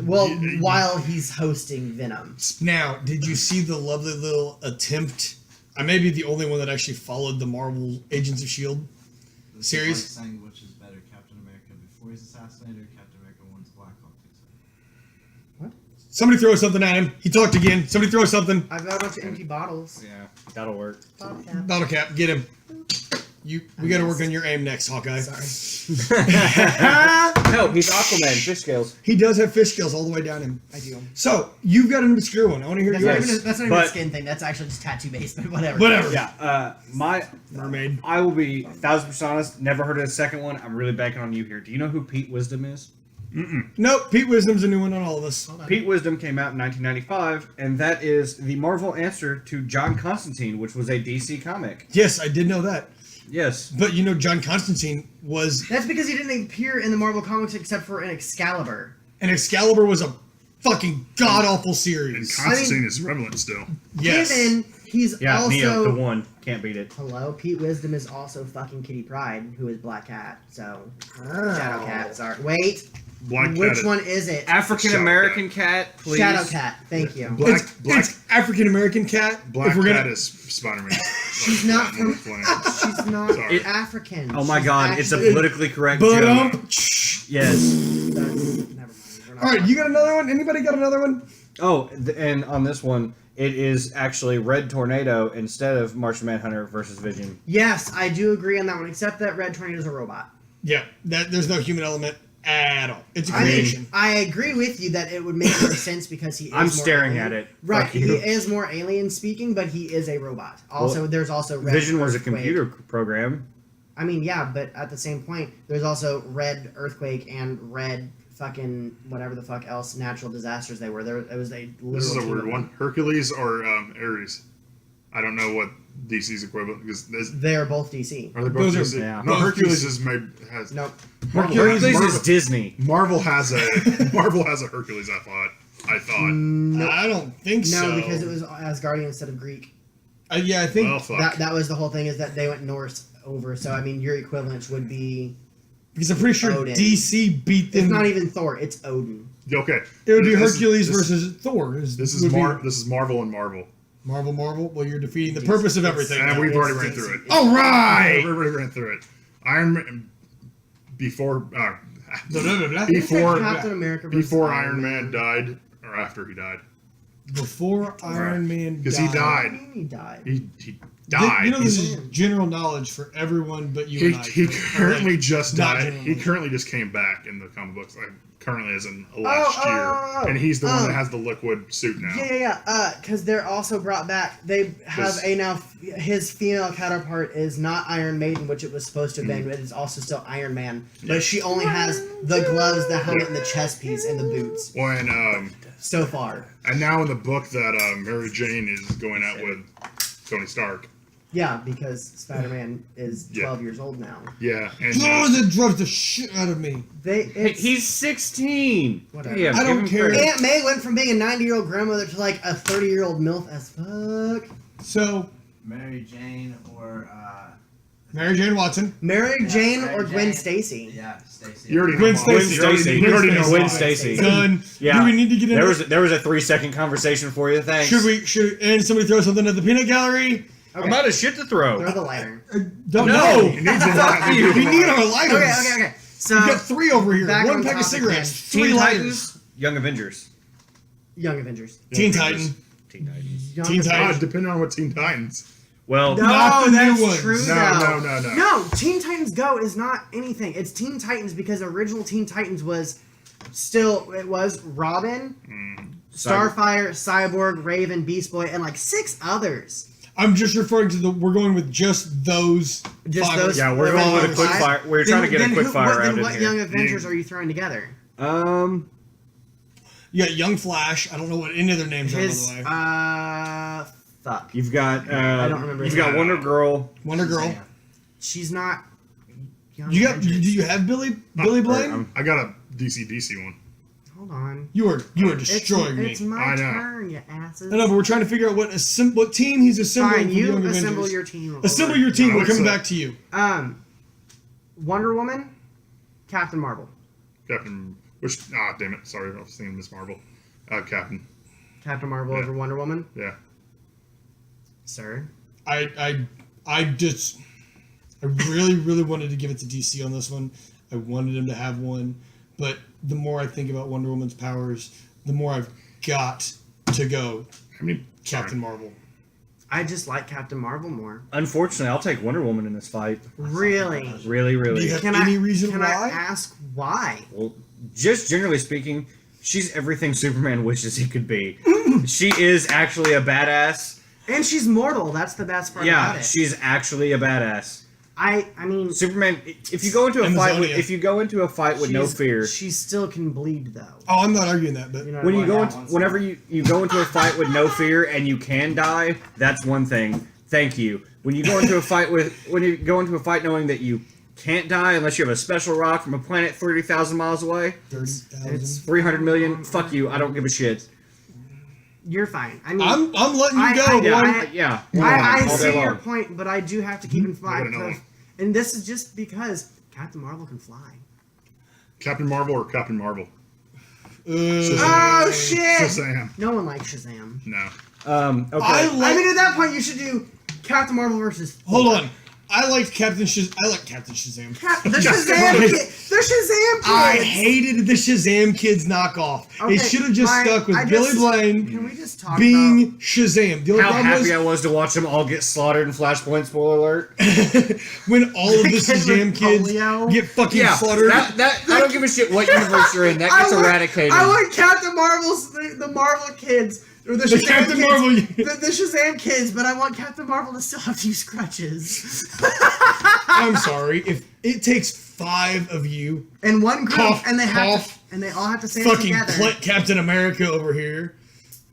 Well, while he's hosting Venom. Now, did you see the lovely little attempt? I may be the only one that actually followed the Marvel Agents of S.H.I.E.L.D. This Series? is like saying which is better, Captain America before he's assassinated or Captain America once Black Hawk takes over? Somebody throw something at him. He talked again. Somebody throw something. I've got a bunch of empty bottles. Yeah, that'll work. Bottle cap. Bottle cap, get him. We got to work on your aim next, Hawkeye. Sorry. No, he's Aquaman. Fish scales. He does have fish scales all the way down him. I do. So you've got an obscure one. I want to hear That's yours. not even but- a skin thing. That's actually just tattoo based, but whatever. Whatever. Yeah. My. Mermaid. I will be 1,000% honest. Never heard of the second one. I'm really banking on you here. Do you know who Pete Wisdom is? Nope. Pete Wisdom's a new one on all of us. Pete Wisdom came out in 1995, and that is the Marvel answer to John Constantine, which was a DC comic. Yes, I did know that. Yes. But you know, John Constantine was, That's because he didn't appear in the Marvel comics except for in Excalibur. and Excalibur was a fucking god awful And series. Constantine is relevant still. Yes. Given he's Yeah, also Neo, the one. Can't beat it. Hello, Pete Wisdom is also fucking Kitty Pryde, who is Black Cat. So Shadow Cat. Sorry. Wait. Black Cat. Which one is it? African American cat, please. Shadow Cat. Thank you. Black It's African American cat. Black if we're Cat gonna, is Spider-Man. She's not from. Flames. She's not Sorry. African. Oh my She's god, it's a actually- politically correct but joke. Yes. Never mind. We're not all right, you got another one? Anybody got another one? Oh, and on this one, it is actually Red Tornado instead of Martian Manhunter versus Vision. Yes, I do agree on that one, except that Red Tornado's a robot. Yeah, that there's no human element at all. It's a I mean, creation. I agree with you that it would make more sense because he is I'm more staring alien. at it. Right, Fuck he you. is more alien speaking, but he is a robot. Also, Well, there's also Red Vision was a Earthquake. computer program. I mean, yeah, but at the same point, there's also Red Earthquake and Red fucking whatever the fuck else natural disasters they were. There, it was a literal This is a team weird of one. them. Hercules or Ares? I don't know what DC's equivalent because They are both DC. are they both Those are- DC? yeah. No, both Hercules DC. is made has Nope. Marvel, Hercules Hercules Marvel, is Disney. Marvel has a Hercules. I thought. No, I don't think so. because it was Asgardian instead of Greek. Yeah, I think Well, fuck. That was the whole thing is that they went Norse over. So I mean, your equivalents would be. because I'm pretty sure Odin. DC beat them. It's not even Thor. It's Odin. Okay. It would be This- Hercules this- versus Thor. This is would be This is Marvel and Marvel. Marvel. Well, you're defeating the DC. purpose of It's- everything. And now. we've already It's ran DC. through it. It's- All right. We already ran through it. Iron Man before Blah, blah, blah, blah. before Captain America versus before Iron Man died or after he died Before Iron Man because he What do died. you mean he died? He died. You know, this is general knowledge for everyone but you He, and I. he right? currently just not died. general He knowledge. currently just came back in the comic books. Like currently as in last year, and he's the one that has the liquid suit now. Yeah. Because they're also brought back. They have his female counterpart is not Iron Maiden, which it was supposed to have been, but it's also still Iron Man. But she only has the gloves, the helmet, and the chest piece, and the boots. When So far. and now in the book that Mary Jane is going out with Tony Stark. Yeah, because Spider-Man is 12 years old now. Yeah, and Oh, that drugs the shit out of me. He's 16. Whatever. Yeah, I don't give him care. credit. Aunt May went from being a 90-year-old grandmother to like a 30-year-old MILF as fuck. So, Mary Jane or Mary Jane Watson. Mary Jane Mary or Gwen Jane. Stacy. Yeah, Stacy. you already Gwen know. Stacy. You already- Stacy. you already know Gwen why. Stacy. Done. Yeah. Do we need to get into There was a 3-second conversation for you. Thanks. and somebody throw something at the peanut gallery? I'm out of shit to throw. Throw the lighter. Don't No. know. He needs a lot. We need our lighters. Okay. So, We got 3 over here. Back 1 on pack of topic cigarettes. again. 3 Teen lighters. Titans, Young Avengers. Young Avengers. Teen Titan. Teen Titans. Young Teen Avengers. Titans. Depending on what Teen Titans. Well, No, Not the new that's ones. true. No. No, Teen Titans Go is not anything. It's Teen Titans because original Teen Titans was Robin, Starfire, Cyborg, Raven, Beast Boy, and like 6 others. I'm just referring to we're going with just those. Just 5. those. yeah, we're going with a quick Five? fire. We're trying to get a quick fire round Then in what here. Young Avengers are you throwing together? You got Young Flash. I don't know what any of their names His are, by fuck. You've got I don't remember You've his got name. Wonder Girl. the way. Wonder Girl. She's not. Young You got? Do Avengers. you have Billy Blaine? I got a DC one. Hold on. You are destroying It's me. my I know. turn, you asses. I know, but we're trying to figure out what team he's assembling. Fine, for the you Young assemble Avengers. your team. Assemble your team. No, We're it's coming a- back to you. Wonder Woman, Captain Marvel. Captain. Damn it. Sorry, I was thinking Miss Marvel. Captain. Captain Marvel Yeah. over Wonder Woman. Yeah. Sir. I really wanted to give it to DC on this one. I wanted him to have one, but the more I think about Wonder Woman's powers, the more I've got to go I mean, Captain Marvel. I just like Captain Marvel more. Unfortunately, I'll take Wonder Woman in this fight. Really? Really, Do really. you have Can any I, reason can why? I ask why? Well, just generally speaking, she's everything Superman wishes he could be. She is actually a badass. And she's mortal. That's the best part Yeah, about it. she's actually a badass. I mean, Superman. If you go into a fight, Amazonia. if you go into a fight with no she's- fear, She still can bleed though. Oh, I'm not arguing that, but You know when you what I go mean? into, whenever you go into a fight with no fear and you can die, that's one thing. Thank you. When you go into a fight knowing that you can't die unless you have a special rock from a planet 30,000 miles away, 30,000. 300 million, fuck you, I don't give a shit. You're fine. I mean, I'm letting you I- go. I- boy. Yeah. I all day see your long. point, but I do have to keep in mind, I know. and this is just because Captain Marvel can fly. Captain Marvel or Captain Marvel? Oh shit! Shazam. No one likes Shazam. No. Okay. I I mean, at that point, you should do Captain Marvel versus. Hold on. I like Captain Shazam. The Shazam kid. The Shazam kids. I hated the Shazam Kids knockoff. Okay, It should have just stuck with I Billy just- Blaine Can we just talk being Shazam. The only How problem happy I was to watch them all get slaughtered in Flashpoint, spoiler alert. when all of the Kids with Shazam kids polio. get fucking Yeah, slaughtered. that I don't give a shit what universe you're in, that gets eradicated. I want Captain Marvel's the Marvel kids. Or the Shazam Captain kids, Marvel- the Shazam kids, but I want Captain Marvel to still have to use crutches. I'm sorry. If it takes 5 of you, In one group, Cough, and they have cough. and they all have to stand fucking together. Captain America over here,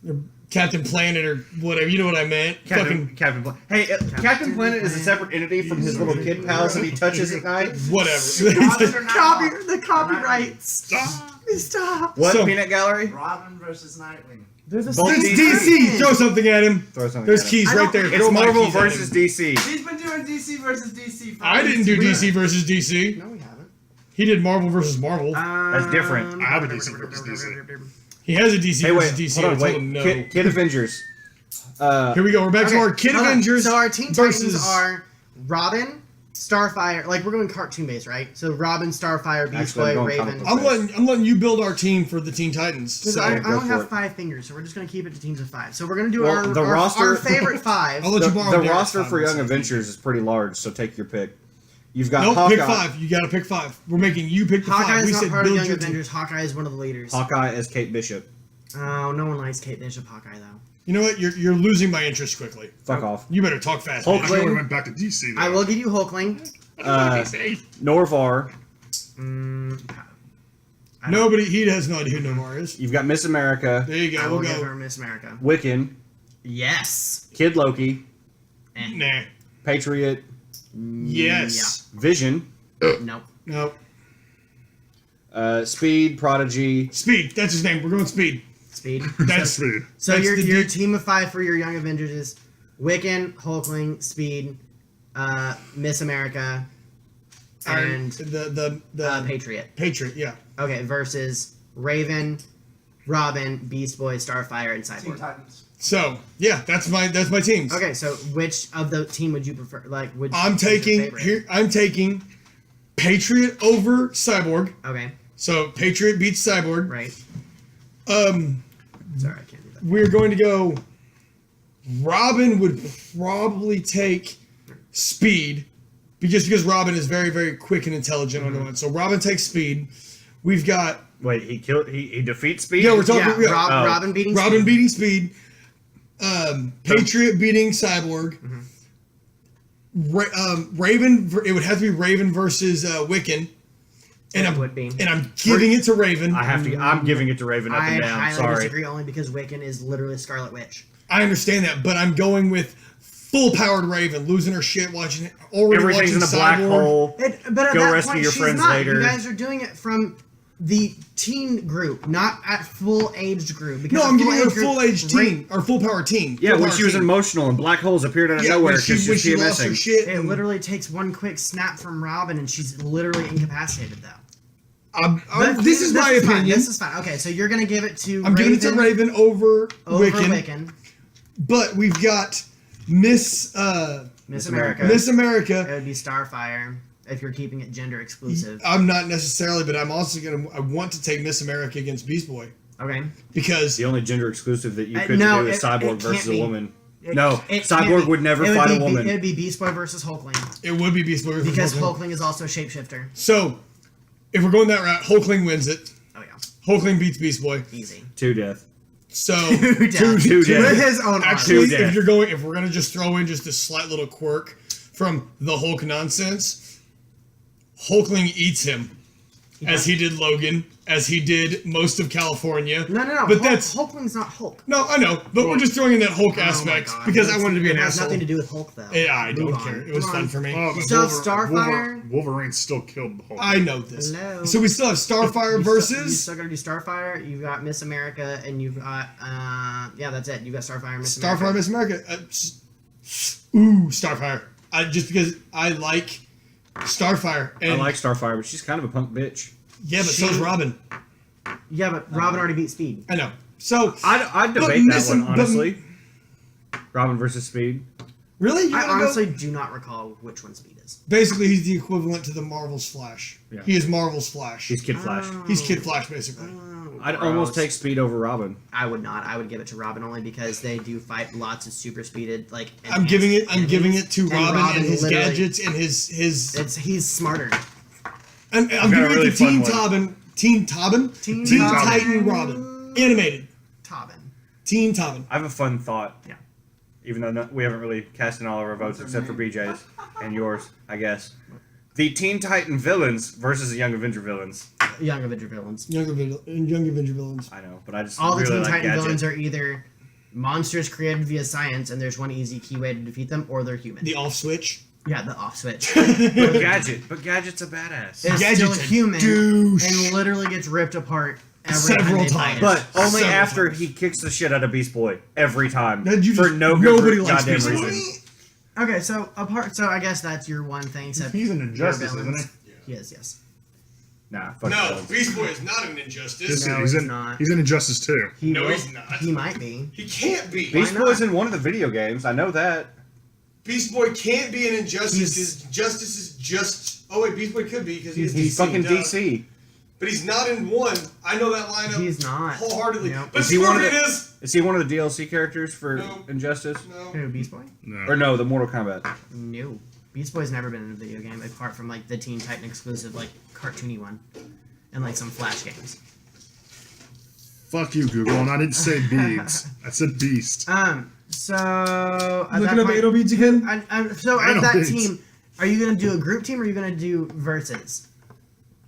or Captain Planet or whatever, you know what I meant. Fucking Captain Planet. Hey, Captain Planet is a separate entity from his little kid pals that he touches at night. whatever. The copyrights. Stop. What, So- Peanut Gallery? Robin versus Nightwing. They're the Both same It's DC. DC. Throw something at him. Throw something There's at him. keys I right don't- there. It's Throw my Marvel keys at him. versus DC. He's been doing DC versus DC. I didn't do DC versus DC. No, we haven't. He did Marvel versus Marvel. That's different. I have a DC versus DC. He has a DC Hey, wait, versus DC. hold on, I told wait. him no. Kid Avengers. Here we go. We're back to our Kid hold on. Avengers So our Teen versus Titans are Robin, Starfire. Like we're going cartoon based, right? So Robin, Starfire, Beast Actually, I'm Boy, going Raven. comic book. I'm letting you build our team for the Teen Titans. Because So I go only for have it. 5 fingers, so we're just gonna keep it to teams of 5. So we're gonna do Well, our, the our, roster- our favorite 5. I'll let The, you borrow the Derek's roster time for and Young stuff. Adventures is pretty large, so take your pick. You've got Nope, Hawkeye. pick 5. You gotta pick 5. We're making you pick the Hawkeye 5. We is not said part of build Young your team. Avengers. Hawkeye is one of the leaders. Hawkeye as Kate Bishop. Oh, no one likes Kate Bishop Hawkeye though. You know what? You're losing my interest quickly. Fuck off. You better talk fast. Hulk man. I should have went back to DC. Though. I will give you Hulkling. Norvar. Nobody. He has no idea who Nomar is. You've got Miss America. There you I go. will We'll give go. her Miss America. Wiccan. Yes. Kid Loki. Nah. Patriot. Yes. Vision. Nope. Nope. Speed. Prodigy. Speed. That's his name. We're going Speed. Speed. That's Speed. So That's your the your dude- team of 5 for your Young Avengers is Wiccan, Hulkling, Speed, Miss America, and the Patriot. Patriot. Yeah. Okay, versus Raven, Robin, Beast Boy, Starfire, and Teen Cyborg. Titans. So yeah, that's my teams. Okay, so which of the team would you prefer? Like, which I'm is your taking favorite? here. I'm taking Patriot over Cyborg. Okay, So Patriot beats Cyborg. right. Sorry, I can't do that. We're going to go. Robin would probably take Speed, because Robin is very, very quick and intelligent on the one. So Robin takes Speed. We've got Wait, he defeats Speed? yeah, we're talking Yeah, yeah, Robin beating Robin Speed. beating Speed. Patriot beating Cyborg. Raven. It would have to be Raven versus Wiccan. And It would be. And I'm giving it to Raven. I'm giving it to Raven up I and down. highly Sorry. disagree only because Wiccan is literally Scarlet Witch. I understand that, but I'm going with full powered Raven, losing her shit, watching Everything's watching in a black Cyborg. hole. But at Go that rescue point, your she's friends not. later. You guys are doing it from the teen group, not at full aged group. Because No, at I'm giving her full-age group, full age teen or full power teen. Yeah, Full when power she was teen. emotional and black holes appeared out of Yeah, nowhere when she, because when she's she lost her PMSing. shit. It and literally takes one quick snap from Robin, and she's literally incapacitated though. this is my fine. opinion. This is fine. Okay, so you're gonna give it to I'm giving it to Raven over Wiccan, Wiccan. but we've got Miss America. Miss It America. would be Starfire if you're keeping it gender exclusive. I'm not necessarily, but I'm also I want to take Miss America against Beast Boy Okay. because The only gender exclusive that you could no, do is it Cyborg can't versus be. a woman. It- No, it can't Cyborg be. would never It fight be, a woman. It would be Beast Boy versus Hulkling it would be Beast Boy versus because Hulkling. Hulkling is also a shapeshifter. So if we're going that route, Hulkling wins it. Oh yeah, Hulkling beats Beast Boy. easy. To death. So Two down. two With down. his own actually, To death. if we're gonna just throw in just a slight little quirk from the Hulk nonsense, Hulkling eats him, as he did Logan, as he did most of California. No. But that's Hulkling's not Hulk. no, I know, but we're just throwing in that Hulk Oh aspect my God. because I wanted to be an It has asshole. nothing to do with Hulk though. Yeah, I don't Move care. on. It was Come fun on. for me. Oh, but still have Starfire? Wolverine still killed the Hulk. I know this. Hello. So we still have Starfire You versus. still gotta do Starfire. You've got Miss America, and you've got yeah, that's it. You've got Starfire and Miss America. Starfire, Miss America. Ooh, Starfire. Just because I like Starfire. And I like Starfire, but she's kind of a punk bitch. Yeah, but so's Robin. Yeah, but Robin already beat Speed. I know. So I'd But debate that Miss- one, but- honestly. Robin versus Speed. really, you I wanna go- honestly do not recall which one Speed is. basically he's the equivalent to the Marvel's Flash. Yeah. He is Marvel's Flash. He's Kid Flash. He's Kid Flash, basically. I'd almost take Speed over Robin. I would not. I would give it to Robin only because they do fight lots of super speeded like. I'm giving it. I'm enhanced giving enemies, it to and Robin and his literally- gadgets and his. He's smarter. I'm got a giving really it to fun Teen Tobin. Teen Teen Tobin. Titan Robin. Animated. Tobin. Teen Tobin. I have a fun thought. Yeah. Even though we haven't really cast in all of our votes except for BJ's and yours, I guess. The Teen Titan villains versus the Young Avenger villains. Young Avenger villains. Young Avenger villains. I know, but I just All the really Teen like Titan Gadget. villains are either monsters created via science, and there's one easy key way to defeat them, or they're human. The off switch. Yeah, the off switch. But Gadget's a badass. Is still Gadget's a human douche. and literally gets ripped apart every Several time they times. fight. But only Several after times. he kicks the shit out of Beast Boy every time That you for just- no nobody good likes goddamn Beast Boy. reason. Okay, so I guess that's your one thing. Except He's an your injustice, villains. isn't He is, yes. Nah, fuck No, villains. Beast Boy is not an injustice. No, he's he's in, not. He's in Injustice too. He No, will- he's not. He might be. He can't be. Beast not? Boy's in one of the video games. I know that. Beast Boy can't be an Injustice. His Justice is just. Oh wait, Beast Boy could be because he's He's DC, fucking duh. DC. But he's not in one. I know that lineup. He's not. Wholeheartedly. Nope. But Is he one of Scorpion the- is. Is he one of the DLC characters for No. Injustice? No. Who, Beast Boy? No. Or no, the Mortal Kombat. No. Beast Boy's never been in a video game apart from like the Teen Titan exclusive, like cartoony one, and like some Flash games. Fuck you, Google. And I didn't say beads. I said beast. So at Looking that up point, Anal beads again. so Anal of that beads. team, are you gonna do a group team or are you gonna do versus?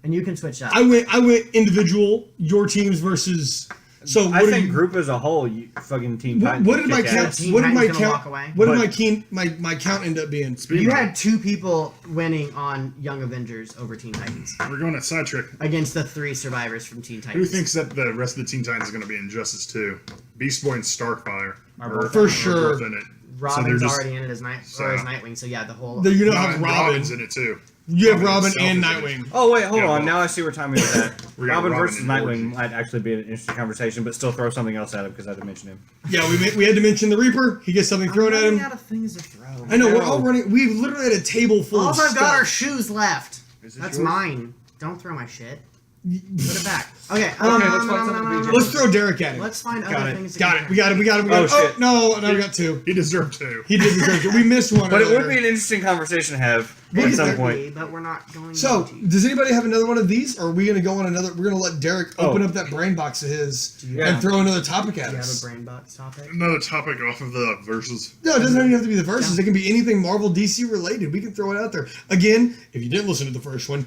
And you can switch up. I went individual. Your teams versus. So I what think you, group as a whole, you fucking Teen What, Titans what did my kick count? ass. Teen What did my Titans gonna walk count? away. What did But- my count end up being? You had 2 people winning on Young Avengers over Teen Titans We're going to sidetrack. against the 3 survivors from Teen Who Titans. thinks that the rest of the Teen Titans is going to be Injustice 2? Beast Boy and Starfire. Are For are sure. both in it. Robin's just- already in it as Nightwing, so yeah, the whole. You don't No, have Robin. Robin's in it too. You have Robin Robin and himself is in Nightwing. Oh wait, hold Yeah, on. well- Now I see where Tommy was at. We got Robin Robin versus and Nightwing Origin. might actually be an interesting conversation, but still throw something else at him because I didn't mention him. Yeah, we had to mention the Reaper. He gets something thrown I'm at running him. out of things to throw. I know we're all running. We've literally had a table full All of I've got are stuff. shoes left. Is this That's yours? mine. Don't throw my shit. Put it back. Okay. let's find something to be Let's throw Derek at it. Let's find Got other it. things. to Got compare. it. We got it. We got it. We got Oh, it. Oh shit. no! Now we got 2. He deserved 2. He did deserve it. We missed one. But it would earlier. be an interesting conversation to have It at some could point. be, but we're not going. So, to. does anybody have another one of these, or are we gonna go on another? We're gonna let Derek open Oh. up that brain box of his Yeah. and throw another topic Do at you have a us. brain box topic? Another topic off of the verses. No, it doesn't even have to be the verses. Yeah. It can be anything Marvel, DC related. We can throw it out there. Again, if you didn't listen to the first one,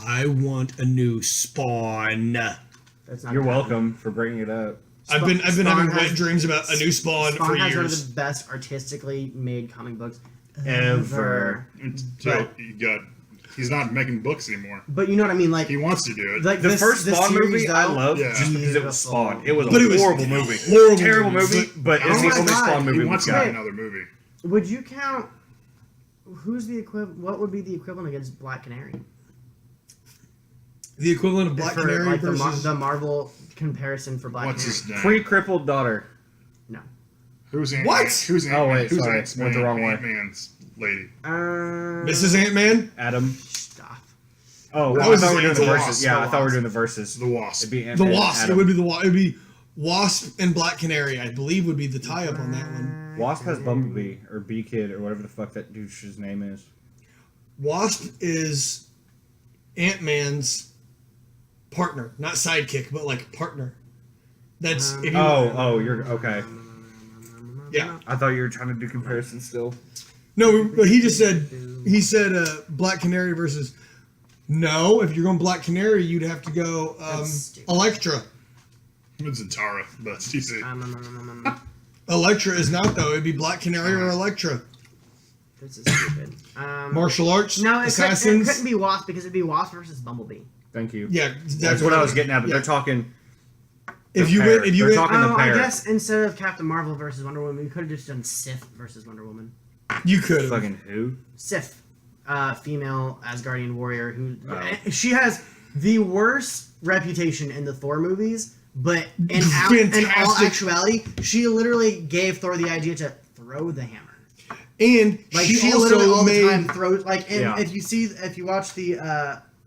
I want a new Spawn. That's not You're gonna happen. welcome for bringing it up. I've been Spawn having has- wet dreams about a new Spawn Spawn for has one of years. the best artistically made comic books Ever. Until he's not making books anymore. But you know what I mean, like He wants to do it. like The this, first this Spawn series, movie I though, loved Yeah. just because it was Spawn. It was But a it was horrible movie. horrible Terrible movie. movie, but Oh it's the my only God. Spawn He movie we've wants to got. make another movie. Would you count? Who's the equivalent? What would be the equivalent against Black Canary? The equivalent of Black For, Canary like versus the Marvel comparison for Black What's Canary. his name? Pre-crippled daughter. No. Who's Ant? What? Who's Ant? Oh, wait, Who's sorry. Ant-Man? Went the wrong way. Ant-Man's lady. Mrs. Ant-Man. Adam. Stop. Oh, That I was thought we were doing the the verses. Wasp. Yeah, The I thought we were Wasp. doing the verses. The Wasp. It'd be The Ant-Man, Wasp. Adam. It would be it would be Wasp and Black Canary. I believe would be the tie-up on that one. Wasp has Bumblebee or Bee Kid or whatever the fuck that douche's name is. Wasp is Ant-Man's partner, not sidekick, but like partner. That's if you, Oh, you're okay. yeah. I thought you were trying to do comparisons still. No, but he just said Black Canary versus. No, if you're going Black Canary, you'd have to go That's stupid. Elektra. It's Zantara. That's DC. Elektra is not though. It'd be Black Canary or Elektra. This is stupid. Martial arts, No, it assassins. couldn't be Wasp because it'd be Wasp versus Bumblebee. Thank you. Yeah, That's what I was getting at, but yeah. they're talking. If you They're went, if you they're went, talking- the I pair. guess instead of Captain Marvel versus Wonder Woman, we could have just done Sif versus Wonder Woman. you could have. Fucking who? Sif, female Asgardian warrior who Oh. she has the worst reputation in the Thor movies, but in all Fantastic. actuality, she literally gave Thor the idea to throw the hammer. And Like she literally also all the made time throws like. And Yeah. if you watch the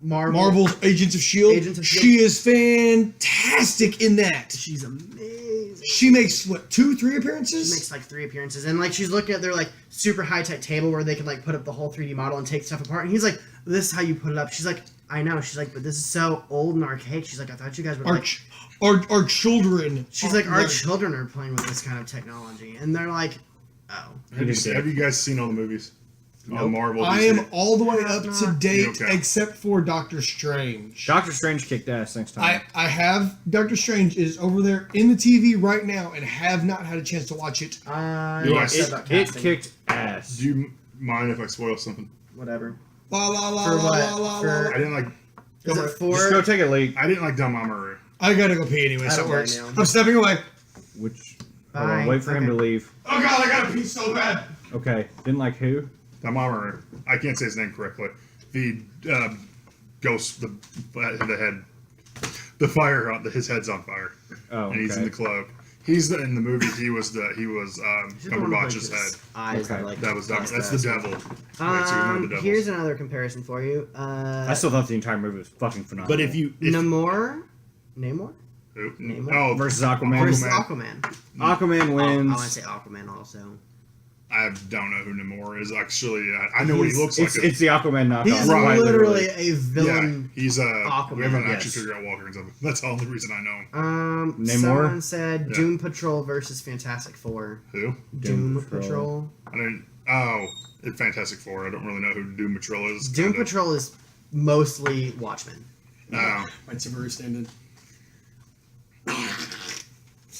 Marvel's Agents of S.H.I.E.L.D. Agents of She is fantastic in that. she's amazing. She makes what 2-3 She appearances? makes like 3 appearances, and like she's looking at their like super high tech table where they can like put up the whole 3D model and take stuff apart. And he's like, "This is how you put it up." She's like, "I know." She's like, "But this is so old and archaic." She's like, "I thought you guys would like." Our children. She's like, "Our children are playing with this kind of technology," and they're like, "Oh." Have you guys seen all the movies? All Nope. Marvel. I DC? am all the way up to date, Okay. except for Doctor Strange. Doctor Strange kicked ass next time. I have Doctor Strange is over there in the TV right now and have not had a chance to watch it. Yeah, it kicked ass. Do you mind if I spoil something? Whatever. La la la For la what? la la For- la. I didn't like. Is it Just go for? take a leak. I didn't like Dormammu. I gotta go pee anyway, I so it don't works. blame you. I'm stepping away. Which Bye. hold on, wait for him Okay. to leave. Oh god, I gotta pee so bad. Okay, didn't like who? Dormammu. I can't say his name correctly. The ghost, the head, the fire. His head's on fire, Oh, and he's in okay. the cloak. In the movie. He was Cumberbatch's head. Eyes Okay. that, like, That's bust the us. devil. Wait, so he's one of the devils. Here's another comparison for you. I still thought the entire movie was fucking phenomenal. But if Namor? oh, Namor? versus Aquaman. Versus Aquaman. Aquaman wins. I want to say Aquaman also. I don't know who Namor is actually. I know what he looks like. It's the Aquaman knockoff. He's Right, literally a Yeah, villain. he's Aquaman, We haven't yes. actually figured out Walker and stuff. That's the only reason I know. Namor? Someone said Yeah. Doom Patrol versus Fantastic Four. Who? Doom Patrol. Patrol. I didn't. Oh, it's Fantastic Four. I don't really know who Doom Patrol is. Doom kinda. Patrol is mostly Watchmen. Oh, Might Subaru stand in.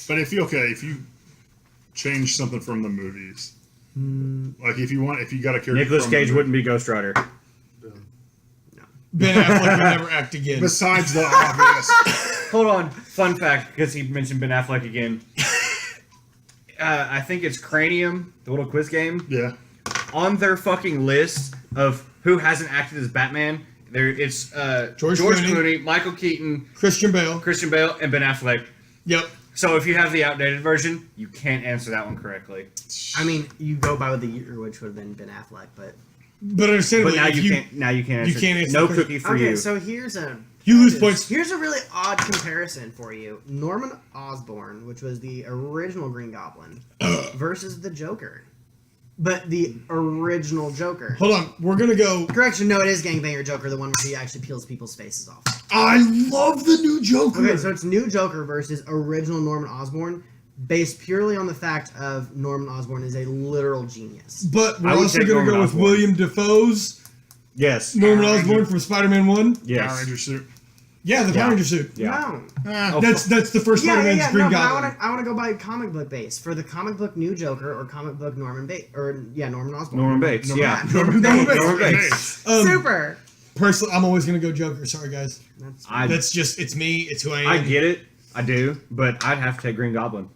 but if you change something from the movies, like if you got a character. Nicolas from Cage the- wouldn't be Ghost Rider. Ben Affleck would never act again. Besides the obvious. Hold on. Fun fact, because he mentioned Ben Affleck again. I think it's Cranium, the little quiz game. Yeah. On their fucking list of who hasn't acted as Batman, it's George George Clooney. Clooney, Michael Keaton, Christian Bale. Christian Bale, and Ben Affleck. Yep. So if you have the outdated version, you can't answer that one correctly. I mean, you go by with the year, which would have been Ben Affleck, but But understandably, But now if you can't. Now you can't. Answer. can't answer No the question. cookie for okay. you. So here's a You lose points. Here's a really odd comparison for you: Norman Osborn, which was the original Green Goblin, versus the Joker, but the original Joker. Hold on, we're gonna go. Correction, no, it is Gangbanger Joker, the one where he actually peels people's faces off. I love the new Joker. Okay, so it's new Joker versus original Norman Osborn, based purely on the fact of Norman Osborn is a literal genius. But we're I would also take gonna go Norman with Osborn. William Defoe's yes. Norman Power Osborn Ranger. from Spider-Man 1. Power Yes. Ranger suit. Yeah, the Yeah. Power Ranger suit. Yeah. No. That's the first Spider-Man's Green no, but Goblin. I want to go by comic book base for the comic book new Joker or comic book Norman Bates Norman Osborn. Norman Bates. Yeah. Norman Bates. Norman Bates. Super. Personally, I'm always gonna go Joker. Sorry, guys. I That's just it's me. It's who I am. I get it. I do. But I'd have to take Green Goblin.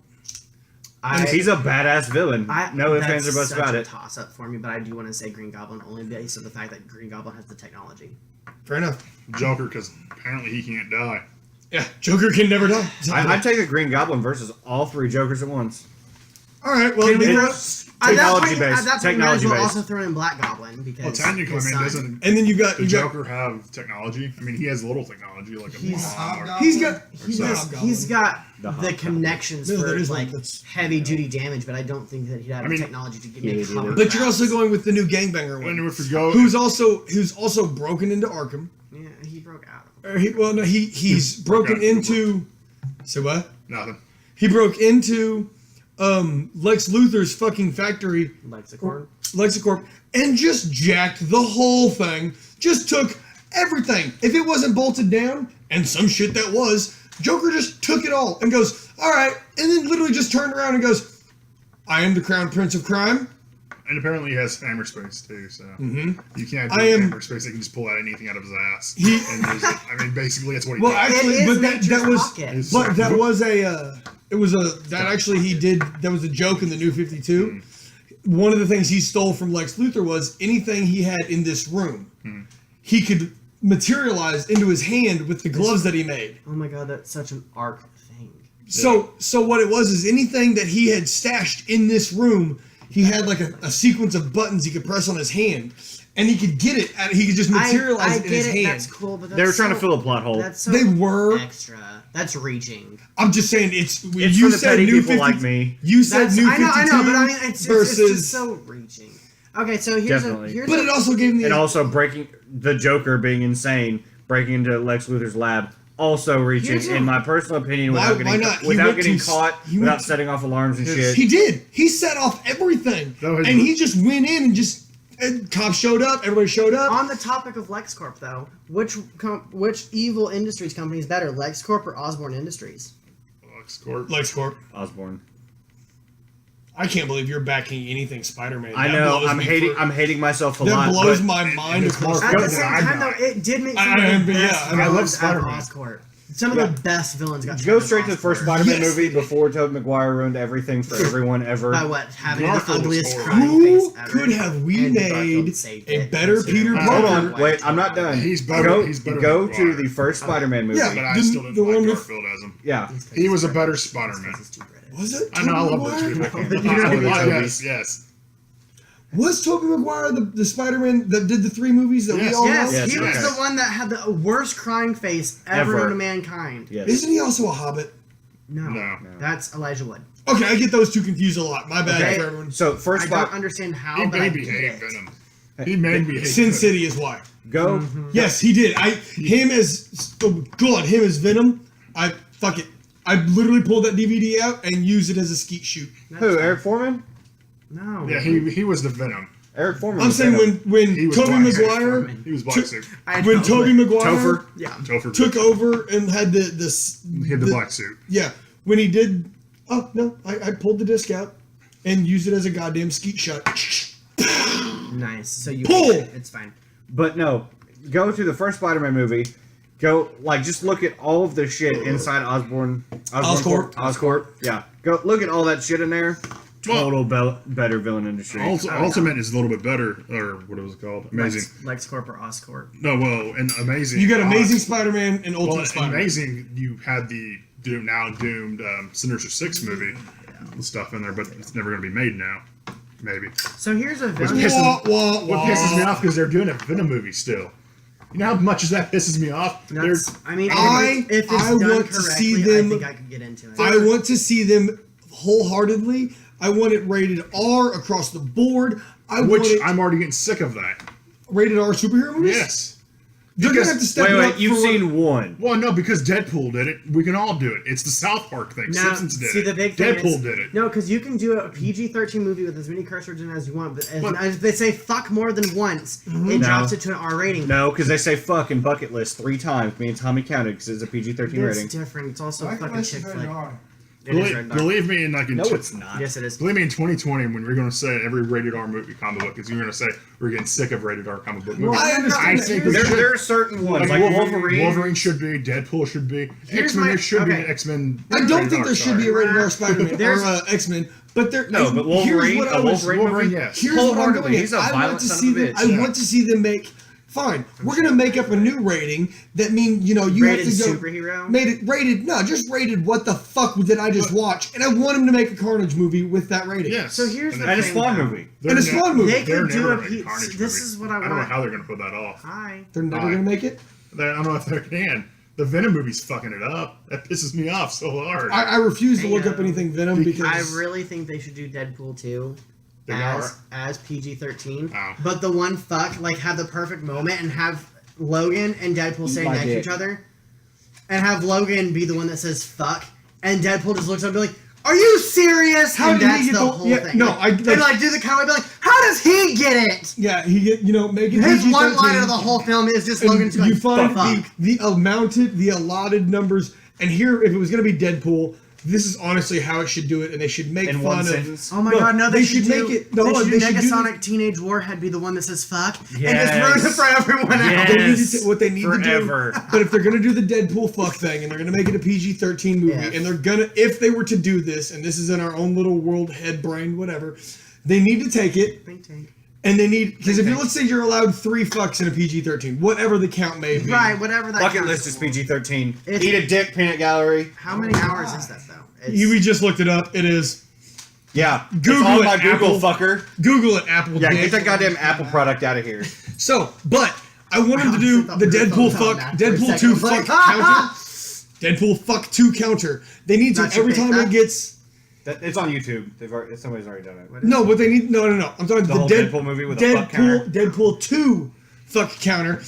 I, He's a badass villain. No ifs, ands, or buts about it. Toss up for me, but I do want to say Green Goblin only based on the fact that Green Goblin has the technology. Fair enough. Joker, because apparently he can't die. Yeah, Joker can never die. I'd take the Green Goblin versus all three Jokers at once. All right. Well, Can we maybe- throw- Technology at based. that point, we might Technology as well based. also throw in Black Goblin because Well, technically, I his mean, son- doesn't and then you got the you got Joker have technology? I mean, he has little technology, like a He's- bomb or- he's got He's So- got, he's got The the Hobgoblin. connections No, for that is one like that's- heavy duty damage, but I don't think that he'd have I mean, the technology to give yeah, me he a did. comic. But you're also grasp. going with the new Gangbanger And one, if we go, who's also broken into Arkham. Yeah, he broke out. Or he's broken out. into. Say what? nothing. He broke into Lex Luthor's fucking factory, Lexicorp, and just jacked the whole thing. Just took everything. If it wasn't bolted down, and some shit that was, Joker just took it all and goes, all right, and then literally just turned around and goes, I am the Crown Prince of Crime. And apparently he has hammer space too, so you can't I do am- hammer space. They can just pull out anything out of his ass. He- and use it. I mean, basically, that's what he Well, does. actually, It is but that nature's was, pocket. but that was that actually he did. That was a joke in the New 52. One of the things he stole from Lex Luthor was anything he had in this room, he could materialize into his hand with the gloves that he made. Oh my god, that's such an arc thing. So what it was is anything that he had stashed in this room, he had like a sequence of buttons he could press on his hand, and he could get it. He could just materialize I it in his get it. hand. That's cool, but that's They were trying to so- fill a plot hole. That's so They were. extra. That's reaching. I'm just saying It's you for the said petty New people 50, like me. You said That's, New I 52 know, but I mean, it's versus. just so reaching. Okay, so here's Definitely. here's But it also gave me. And also breaking the Joker being insane, breaking into Lex Luthor's lab, also reaching, Here's a- in my personal opinion, Why- without why getting not? He without went getting to- caught, he without went- setting off alarms and shit. He did. He set off everything, That was- and he just went in and just. And cops showed up. Everybody showed up. On the topic of LexCorp, though, which evil industries company is better, LexCorp or Osborne Industries? LexCorp. LexCorp. Osborn. I can't believe you're backing anything Spider-Man. I That know. blows I'm me hating. for- I'm hating myself a That lot. blows but my mind. it's across more At Go the to same the time, though, eyebrow. it did make I- some of I- the yeah, best I love villains out of Spider-Man. Oscorp. Some of the best villains got. Go straight to the first Spider-Man Yes. movie before Tobey Maguire ruined everything for everyone ever. By what? Having Garfield the was ugliest horrible. crying Who face ever. could have we And Garfield made saved a it. better So- Peter Hold Parker? on, wait, I'm not done. He's better. Go, He's better go than to Maguire. the first Spider-Man movie. Yeah. But I The- still didn't the like one with- Garfield as him. Yeah. He was a better Spider-Man. Was it? I know. I Tobey love those Maguire? two. Toby. Yes. Was Tobey Maguire the Spider-Man that did the 3 movies that we Yes. all Yes, know? Yes, he was yes. the one that had the worst crying face ever Ever. known to mankind. Yes. Isn't he also a Hobbit? No, No. that's Elijah Wood. Okay, I get those two confused a lot. My bad Okay. for everyone. So first I Spider, don't understand how, He but I made me get hate it. Venom. He made me hate Sin Venom. City is why. go. Yes, he did. Him as Venom. Fuck it. I literally pulled that DVD out and used it as a skeet shoot. That's Who? fine. Eric Foreman? No. Yeah, he was the Venom. Eric Foreman. I'm was saying Venom. when He was Tobey black. Maguire He was black suit. I when know, Tobey but- Maguire Topher. Yeah. Topher took over and had the He had the black suit. Yeah, when he did. Oh no, I pulled the disc out and used it as a goddamn skeet shot. Nice. So you Pull! It's fine. But no, go to the first Spider-Man movie. Go just look at all of the shit inside Oscorp. Yeah, go look at all that shit in there. Total better villain industry. Ultimate is a little bit better, or what was it called? Amazing. Lexcorp or Oscorp. No, well, and Amazing. You got Amazing Spider-Man and Ultimate Well, Spider-Man. Amazing. You had the now doomed Sinister Six movie stuff in there, but it's never going to be made now. Maybe. So here's a Which villain. pisses, what pisses me off because they're doing a Venom movie still. You know how much that pisses me off? That's, I mean, I- if it's I done want to correctly, see them- I think I could get into it. I want to see them wholeheartedly. I want it rated R across the board. I want Which it I'm already getting sick of that. rated R superhero movies. Yes. They're gonna have to step it Wait, up. you've for- seen one. Well, no, because Deadpool did it. We can all do it. It's the South Park thing. Now, Simpsons did see, it. the big thing Deadpool is, did it. No, because you can do a PG-13 movie with as many curse words in it as you want, but as they say "fuck" more than once, it No. drops it to an R rating. No, because they say fuck in bucket list 3 times. Me and Tommy counted because it's a PG-13 It's rating. different. It's also a Bucket fucking list chick is flick. rated R. It is rated R. Believe me, in No, it's not. Yes, it is. Believe me, in 2020, when we're going to say every rated R movie comic book, is you're going to say we're getting sick of rated R comic book movies. I understand I that. think Here's- we should. There are certain ones Like like Wolverine. Wolverine. Should be. Deadpool should be. Here's X-Men. my- There should be okay. X-Men. I don't think rated R, there should be a sorry. rated R Spider-Man or There's- X-Men, but there. No, but Wolverine, Here's what I a was, Wolverine movie. Yes. Here's what I'm Wholeheartedly, going he's at. a I violent want to son see of a them. bitch. I Yeah. want to see them make. Fine, we're gonna make up a new rating that mean you Rated have to go. superhero? Made it rated. No, just rated. What the fuck did I just watch? And I want him to make a Carnage movie with that rating. Yes. So here's And the then- And a thing, Spawn though. movie. they're And a ne- Spawn movie. They They're could do never a gonna P- make Carnage this movie. is what I I don't know want. how they're going to pull that off. Hi. They're never Fine. gonna make it. I don't know if they can. The Venom movie's fucking it up. That pisses me off so hard. I refuse to look Yeah. up anything Venom because I really think they should do Deadpool 2 They as PG-13. Oh. But the one fuck, like, have the perfect moment and have Logan and Deadpool Eat sitting my next to dick. each other, and have Logan be the one that says fuck, and Deadpool just looks up and be like, "Are you serious?" How and did he that's get the the- whole yeah, thing. no, like, I- and like do the kind of be like, "How does he get it?" yeah, he get make it His one PG-13. line of the whole film is just And Logan just you going, find "Fuck." the allotted numbers, and here, if it was going to be Deadpool, this is honestly how it should do it, and they should make In fun one of. sentence. Oh my god, no, they should make do, it. No, they should do they should do Negasonic Teenage Warhead be the one that says fuck, and just Yes. ruin it for everyone else. They need Yes. to, what they need Forever. to do, but if they're gonna do the Deadpool fuck thing and they're gonna make it a PG-13 movie, Yeah. and they're gonna, if they were to do this, and this is in our own little world, head, brain, whatever, they need to take it Think tank. and they need because if you Think let's say you're allowed 3 fucks in a PG-13, whatever the count may be, Right, whatever that Bucket counts list is for. PG-13. It's- Eat a dick, peanut gallery. How many hours is that though? It's, We just looked it up. It is Yeah. Google it's on it, my Google, Apple. fucker. Google it, Apple. Yeah, dick. get that goddamn Apple product out of here. So, but I want him to do I the thought Deadpool we were fuck, talking about that for a Deadpool second. 2 I was fuck like, counter. Deadpool fuck 2 counter. They need to Not every your time pick, it gets. It's on YouTube. Somebody's already done it. No, what they need. No. I'm talking The whole Deadpool movie with a fuck counter? Deadpool 2 fuck counter.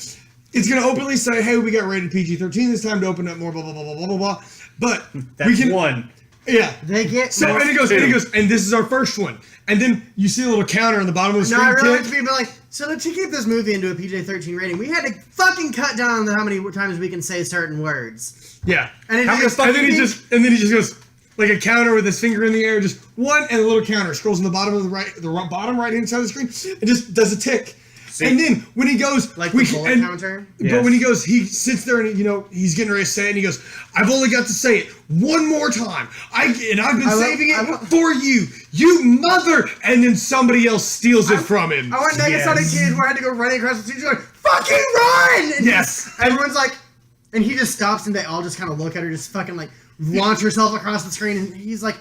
It's gonna openly say, "Hey, we got rated PG-13 this time to open up more." Blah blah blah blah blah blah blah. But That's we can. one. Yeah. They get So more- and it goes, and this is our first one. And then you see a little counter on the bottom of the No, I screen. really like tick. to be like, so to keep this movie into a PG-13 rating, we had to fucking cut down on how many times we can say certain words. Yeah. And it How just- and then he fucking- just goes like a counter with his finger in the air, just one and a little counter scrolls on the bottom of the bottom right hand side of the screen and just does a tick. See? And then when he goes, Like we the bullet and, counter. but Yes. when he goes, he sits there and he's getting ready to say it, and he goes, "I've only got to say it one more time. I've been saving it for you, you mother." And then somebody else steals it from him. I want Negasonic Yes. Teenage where I had to go running across the street, going, "Fucking run!" And Yes. everyone's like, and he just stops, and they all just kind of look at her, just fucking like launch herself across the screen, and he's like,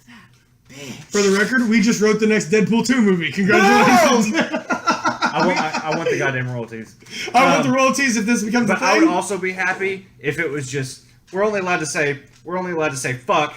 "That bitch." For the record, we just wrote the next Deadpool 2 movie. Congratulations. I want the goddamn royalties. I want the royalties if this becomes a But I would thing. also be happy if it was just we're only allowed to say fuck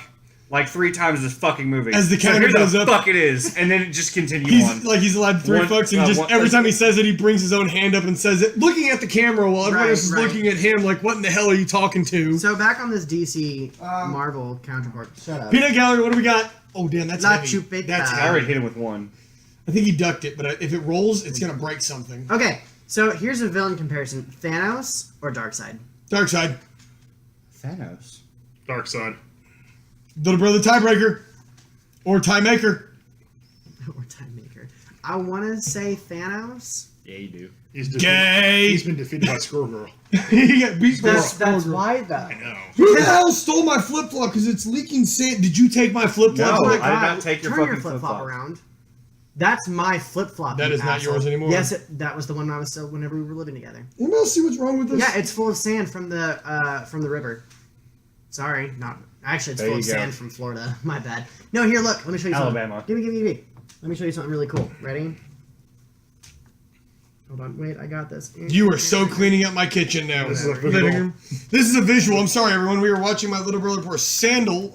like 3 times this fucking movie. As the so counter here goes the up. fuck it is, and then it just continue on. He's allowed 3 One- fucks, and uh, just one- every time he says it, he brings his own hand up and says it, looking at the camera while everyone Right, else is right. looking at him like, "What in the hell are you talking to?" So back on this DC Marvel counterpart. Shut up. Peanut Gallery, what do we got? Oh damn, that's La heavy. Chupeta. That's I heavy. already hit him with one. I think he ducked it, but if it rolls, it's gonna break something. Okay, so here's a villain comparison: Thanos or Darkseid. Darkseid, Thanos. Dark side. little brother tiebreaker, or tie maker. Or Time Maker. I want to say Thanos. Yeah, you do. He's Gay. He's been defeated by Squirrel Girl. He got beat by That's Squirrel Girl. why though. I know. Who the hell stole my flip flop? Because it's leaking sand. Did you take my flip flop? No, Oh my I did God, not take your turn fucking your flip flop flip-flop. around. That's my flip flop. That is not yours anymore. Yes, that was the one I was still whenever we were living together. Anybody else see what's wrong with this? Yeah, it's full of sand from the river. Sorry, not actually. It's There full you of go. sand from Florida. My bad. No, here, look. Let me show you Alabama. something. Give me. Let me show you something really cool. Ready? Hold on. Wait, I got this. You are so cleaning up my kitchen now. This is a Living visual. room. This is a visual. I'm sorry, everyone. We were watching my little brother pour sandal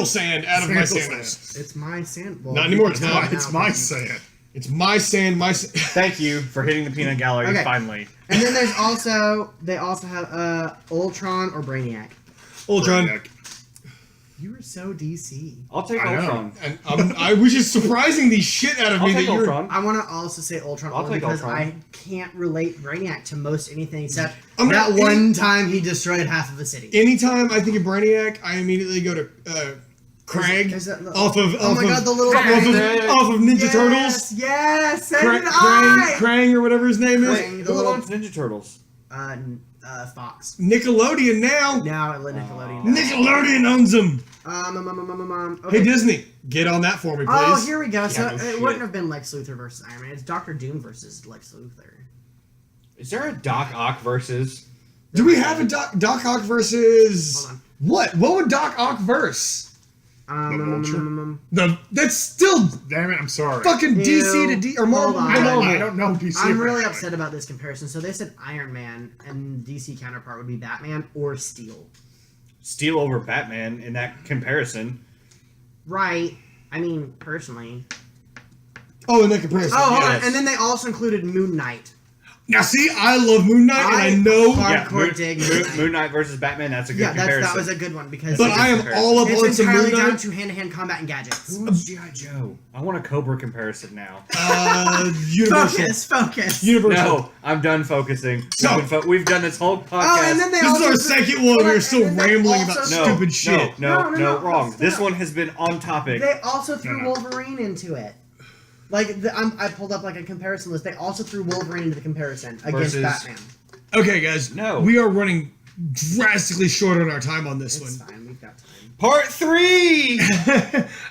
sand out of my Sandal sandals. It's my sand. Well, Not anymore, you it's can not. tell now It's my because- sand. It's my sand, Thank you for hitting the peanut gallery Okay. finally. And then they also have Ultron or Brainiac. Ultron. Brainiac. You were so DC. I'll take I know. Ultron. And which is surprising the shit out of I'll me take that you're. Ultron. I want to also say Ultron I'll only take because Ultron. I can't relate Brainiac to most anything except I'm that not- one time he destroyed half of the city. Anytime I think of Brainiac, I immediately go to Krang Is that the- off of Oh my God, the little off of Ninja yes, Turtles. Yes, so Krang, did I. Krang or whatever his name is. Krang, the Who little owns Ninja Turtles? Fox. Nickelodeon now. Now Nickelodeon. Nickelodeon owns them. Okay. Hey Disney, get on that for me, please. Oh, here we go. So no it shit. wouldn't have been Lex Luthor versus Iron Man. It's Doctor Doom versus Lex Luthor. Is there a Doc Ock versus? Do we have a Doc Ock versus Hold on. what? What would Doc Ock verse? That's still Damn it! I'm sorry. fucking DC to D or Marvel. Hold I on. to Marvel. don't know DC. I'm really apparently. upset about this comparison. So they said Iron Man and DC counterpart would be Batman or Steel. Steel over Batman in that comparison. Right. I mean, personally. Oh, in that comparison. Oh, hold yeah. on. And then they also included Moon Knight. Now, see, I love Moon Knight, and I know, Hardcore dig Moon Knight versus Batman. That's a good Yeah, comparison. that was a good one because but I am all up on it's some entirely Moon down Knight. to hand-to-hand combat and gadgets. Who owns G.I. Joe? I want a Cobra comparison now. Universal. Focus. Universal. No, I'm done focusing. No. We've done this whole podcast. Oh, and then they This is also our threw- second one. Hold We're on, still and then they rambling also- about no, stupid shit. No, wrong. stop. This one has been on topic. They also threw No, no. Wolverine into it. Like I pulled up like a comparison list. They also threw Wolverine into the comparison against Versus- Batman. Okay, guys. No. We are running drastically short on our time on this It's one. fine. We've got time. Part 3.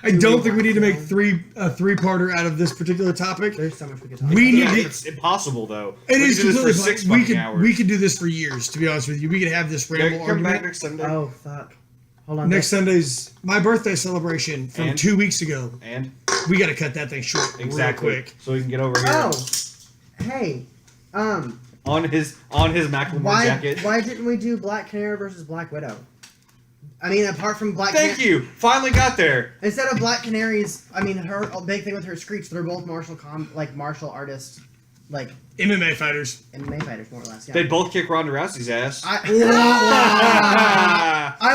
I don't think we need to make a three-parter out of this particular topic. There's so much we could talk We about. need to. It's impossible though. It We is could do this completely for 6 fine. We fucking could hours. do this for years. To be honest with you, we could have this ramble Come back argument. next Sunday. Oh fuck! Hold on. Next Sunday's my birthday celebration from And? 2 weeks ago. And We got to cut that thing short exactly. real quick. So we can get over here Oh, hey. on his Macklemore jacket. Why didn't we do Black Canary versus Black Widow? I mean, apart from Black. Thank you. Finally got there. Instead of Black Canaries, I mean, her a big thing with her Screech. They're both martial artists, like MMA fighters. MMA fighters, more or less. Yeah. They both kick Ronda Rousey's ass. I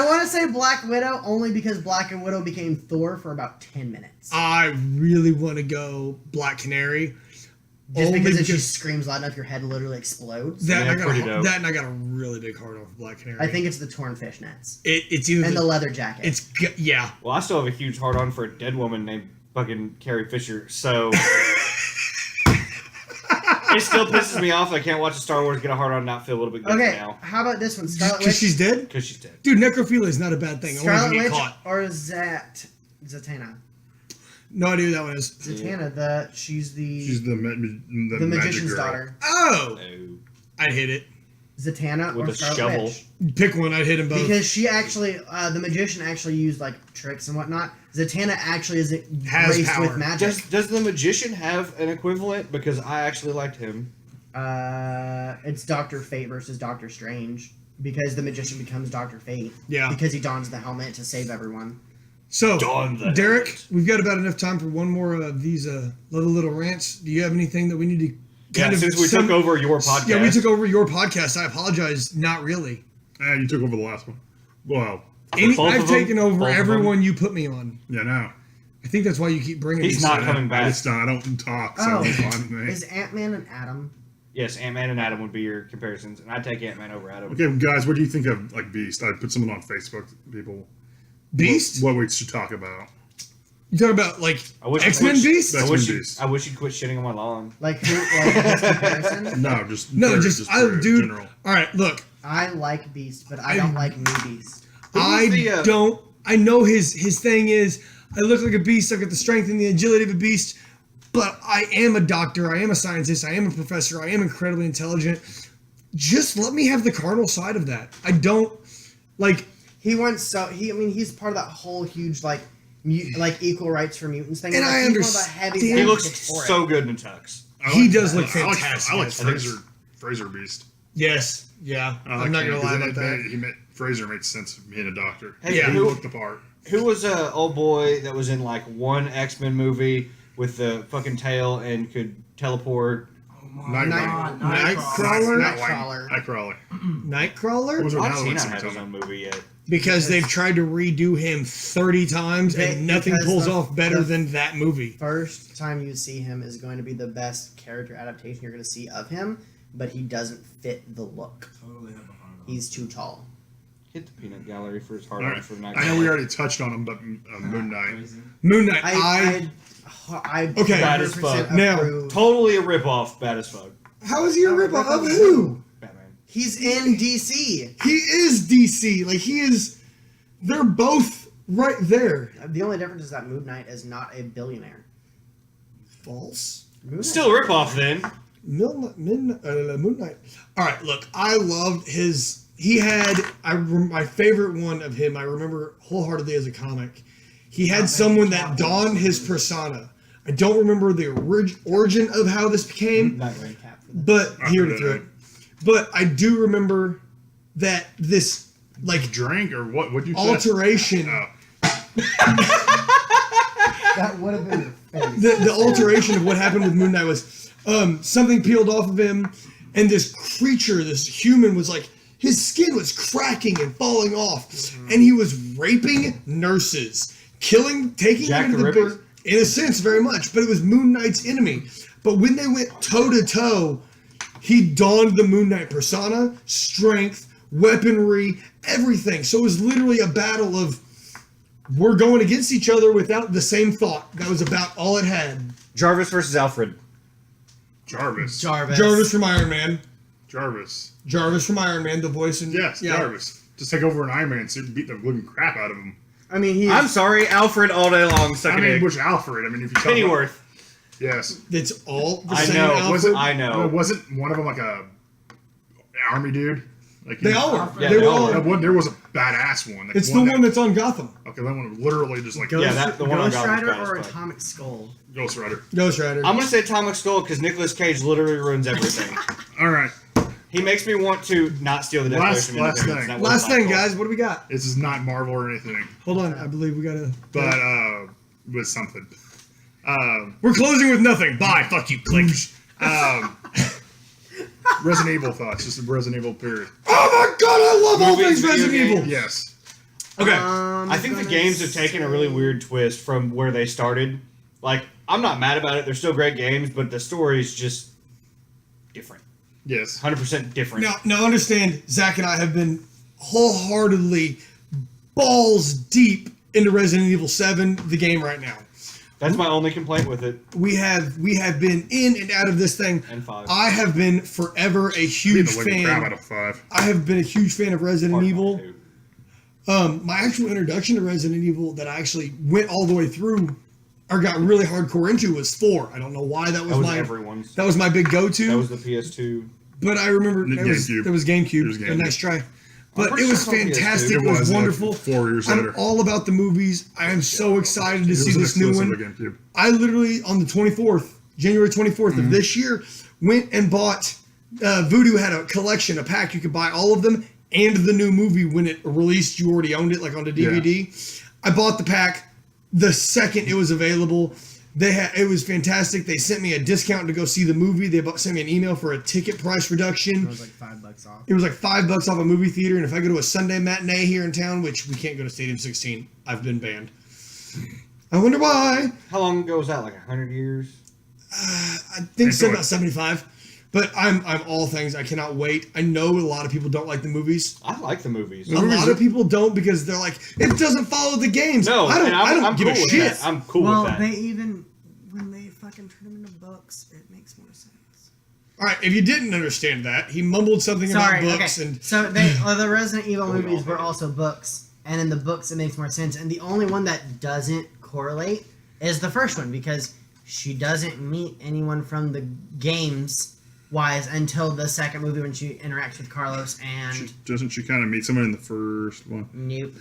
want to say Black Widow only because Black and Widow became Thor for about 10 minutes. I really want to go Black Canary. Just only because if she screams loud enough, your head literally explodes. that, Yeah, I got pretty a, dope. that and I got a really big heart off Black Canary. I think it's the torn fishnets it's either and the leather jacket. yeah. Well, I still have a huge hard on for a dead woman named fucking Carrie Fisher. So It still pisses me off. I can't watch a Star Wars get a hard on not feel a little bit good Okay, now how about this one? Scarlet Because Witch, she's dead? because she's dead. Dude, necrophilia is not a bad thing. Only if Scarlet you get Witch caught. or Zatanna? No idea who that one is. Zatanna, she's She's the the magic magician's girl. daughter. Oh! No. I'd hit it. Zatanna With or a Scarlet shovel. Witch? Pick one, I'd hit them both. Because she actually, the magician actually used like tricks and whatnot. Zatanna actually is Has graced power. with magic. Does the magician have an equivalent? Because I actually liked him. It's Doctor Fate versus Doctor Strange because the magician becomes Doctor Fate. Yeah. Because he dons the helmet to save everyone. So, Dawn the Derek, helmet. we've got about enough time for one more of these little rants. Do you have anything that we need to Yeah, since we took over your podcast. Yeah, we took over your podcast. I apologize. Not really. You took over the last one. Well, Both I've of them? taken over Both of everyone you put me on. yeah, no. I think that's why you keep bringing He's these. not up. coming back. It's not. I don't talk, so Oh. it's fine with me. Is Ant-Man an atom? Yes, Ant-Man and Adam would be your comparisons, and I'd take Ant-Man over Adam. Okay, guys, what do you think of like Beast? I put something on Facebook. People, Beast? What we should talk about? You talking about like I wish- X-Men I wish- Beast? That's I wish, when you, Beast. I wish you'd quit shitting on my lawn. Like who? Like his comparison? No, just No, period, just period, dude. general. All right, look. I like Beast, but I don't like New Beast. Who was I the, don't. I know his thing is I look like a beast. I've got the strength and the agility of a beast, but I am a doctor. I am a scientist. I am a professor. I am incredibly intelligent. Just let me have the carnal side of that. I don't like. He wants so he. I mean, he's part of that whole huge like equal rights for mutants thing. And like, I he's one of the understand. heavy He He advocates looks for it. so good in a tux. I He like- does look I like- fantastic. I like I think Fraser Beast. Yes. Yeah. I like I'm not him gonna lie about because that. Fraser makes sense of being a doctor. Hey, Yeah. He who, looked the part. who was a old boy that was in like one X-Men movie with the fucking tail and could teleport? Nightwing. Nightcrawler. Nightcrawler. Nightcrawler. Those are Why now does he the ones not that have his tell own me. movie yet? Because they've tried to redo him 30 times and nothing Because pulls the- off better the- than that movie. First time you see him is going to be the best character adaptation you're going to see of him, but he doesn't fit the look. Totally have a hard on. He's too tall. Hit the peanut gallery for his hard All on right. for Night. I know we already touched on him, but Moon Knight. Crazy. Moon Knight. I Okay. Bad as 100% fuck. Now, approve. Totally a ripoff. Bad as fuck. how is he a ripoff of who? Batman. He's in DC. He is DC. Like he is. They're both right there. The only difference is that Moon Knight is not a billionaire. False. Moon Knight's Still a ripoff then. Moon Knight. All right, look, I loved his. He had my favorite one of him. I remember wholeheartedly as a comic. He had someone that donned his persona. I don't remember the origin of how this became, Nightwing. Cap for the- but he already threw it. But I do remember that this like Drink or what? What you say? alteration. Oh. That would have been your face. The alteration of what happened with Moon Knight was something peeled off of him, and this creature, this human, was like his skin was cracking and falling off, and he was raping nurses, taking Jack them the to the Ripper? birth. In a sense, very much, but it was Moon Knight's enemy. But when they went toe to toe, he donned the Moon Knight persona, strength, weaponry, everything. So it was literally a battle of we're going against each other without the same thought. That was about all it had. Jarvis versus Alfred. Jarvis. Jarvis from Iron Man. Jarvis. Jarvis from Iron Man, the voice in Yes, Jarvis. Just take over an Iron Man suit and beat the living crap out of him. I mean, he's I'm sorry, Alfred all day long. Suck I a mean, dick. which Alfred? I mean, if you talk Pennyworth. About, yes. It's all the I same know. Alfred. I know. Wasn't one of them like a army dude? Like They all were. Yeah, they they were all all. were. There was a badass one. Like It's the one that's on Gotham. Okay, that one was literally just like Ghost, Yeah, the one on Ghost Gotham's Rider bad as or fuck. Atomic Skull. Ghost Rider. Ghost Rider. I'm gonna say Atomic Skull because Nicolas Cage literally ruins everything. All right, He makes me want to not steal the Last- Declaration of last Independence. thing. That was Last my thing, goal. guys. What do we got? this is not Marvel or anything, Hold on. I believe we got to. but with something. We're closing with nothing. Bye. Fuck you. Click. Resident Evil thoughts. Just a Resident Evil period. Oh my god, I love all Movies, things video Resident Evil. games. Yes. Okay. I think the games have taken a really weird twist from where they started. Like, I'm not mad about it. They're still great games, but the story's just different. Yes. 100% different. Now understand, Zach and I have been wholeheartedly balls deep into Resident Evil 7, the game right now. That's my only complaint with it. We have been in and out of this thing. And 5. I have been forever a huge Crap out fan. of 5. I have been a huge fan of Resident Part Evil. 2. My actual introduction to Resident Evil that I actually went all the way through or got really hardcore into was 4. I don't know why that was everyone's. that was my big go-to. That was the PS2. But I remember The that was GameCube. It was A GameCube. nice try. But pretty it was sure it was fantastic. PS2. It was like, wonderful. 4 years later. I'm all about the movies. I am so excited to It see was an this new exclusive one. to GameCube. I literally, on the 24th, January 24th of this year, went and bought, Voodoo had a collection, a pack. You could buy all of them and the new movie when it released. You already owned it, like on the DVD. I bought the pack the second it was available. It was fantastic. They sent me a discount to go see the movie. They sent me an email for a ticket price reduction. It was like $5 off. It was like $5 off a movie theater, and if I go to a Sunday matinee here in town, which we can't go to Stadium 16, I've been banned. I wonder why. How long ago was that? Like 100 years? I think so, about 75. But I'm all things. I cannot wait. I know a lot of people don't like the movies. I like the movies. A lot of people don't because they're like, it doesn't follow the games. No, I don't, and I don't I'm give cool a with shit. that. I'm cool Well, with that. when they fucking turn them into books, it makes more sense. All right, if you didn't understand that, he mumbled something Sorry, about books okay. and So the Resident Evil movies were also books, and in the books it makes more sense. And the only one that doesn't correlate is the first one because she doesn't meet anyone from the games wise until the second movie when she interacts with Carlos and Doesn't she kind of meet someone in the first one? Nope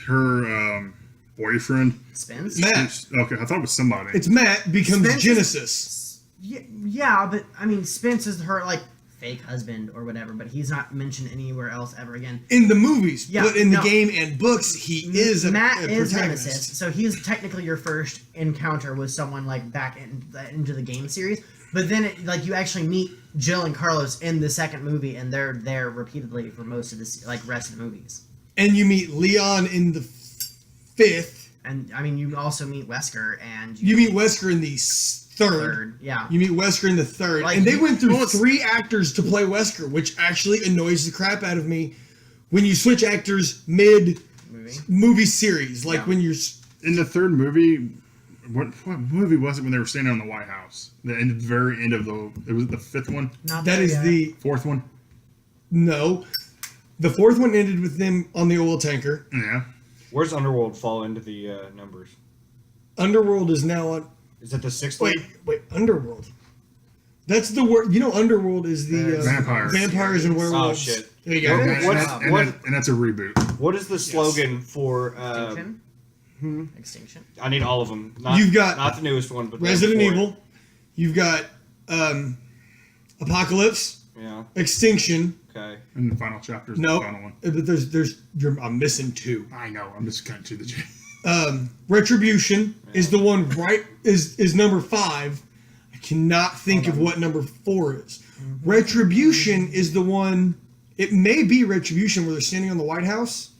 Her boyfriend. Spins. Matt. Okay, I thought it was somebody. It's Matt becomes Spence is- Genesis. Yeah, but I mean Spence is her like fake husband or whatever, but he's not mentioned anywhere else ever again. In the movies, Yeah, but in the no. game and books, he is a Matt is protagonist. Nemesis, so he's technically your first encounter with someone like back into the game series. But then, like, you actually meet Jill and Carlos in the second movie, and they're there repeatedly for most of the rest of the movies. And you meet Leon in the fifth. And I mean, you also meet Wesker, and You meet Wesker in the third. Yeah. You meet Wesker in the third. Like, and they you- went through well, 3 actors to play Wesker, which actually annoys the crap out of me when you switch actors mid-movie series. Like Yeah. when you're... In the third movie, what movie was it when they were standing on the White House? The very end of it was the 5th one? Not That there is yet. the... 4th one? No. The 4th one ended with them on the oil tanker. Yeah. Where's Underworld fall into the numbers? Underworld is now on... Is that the 6th one? Wait, Underworld. That's the word. You know, Underworld is the Vampires. vampires and werewolves. Oh, shit. There you go. Okay. And, What's- and that's a reboot. What is the slogan for... Extinction. Extinction. I need all of them. Not, You've got not the newest one, but the Resident one before Evil. You've got Apocalypse, it. Yeah. Extinction. And the final chapter is No, the final one. but I'm missing 2. I know. I'm just cutting to the chase. Retribution is the one is number 5. I cannot think of what number 4 is. Retribution is the one. It may be Retribution where they're standing on the White House.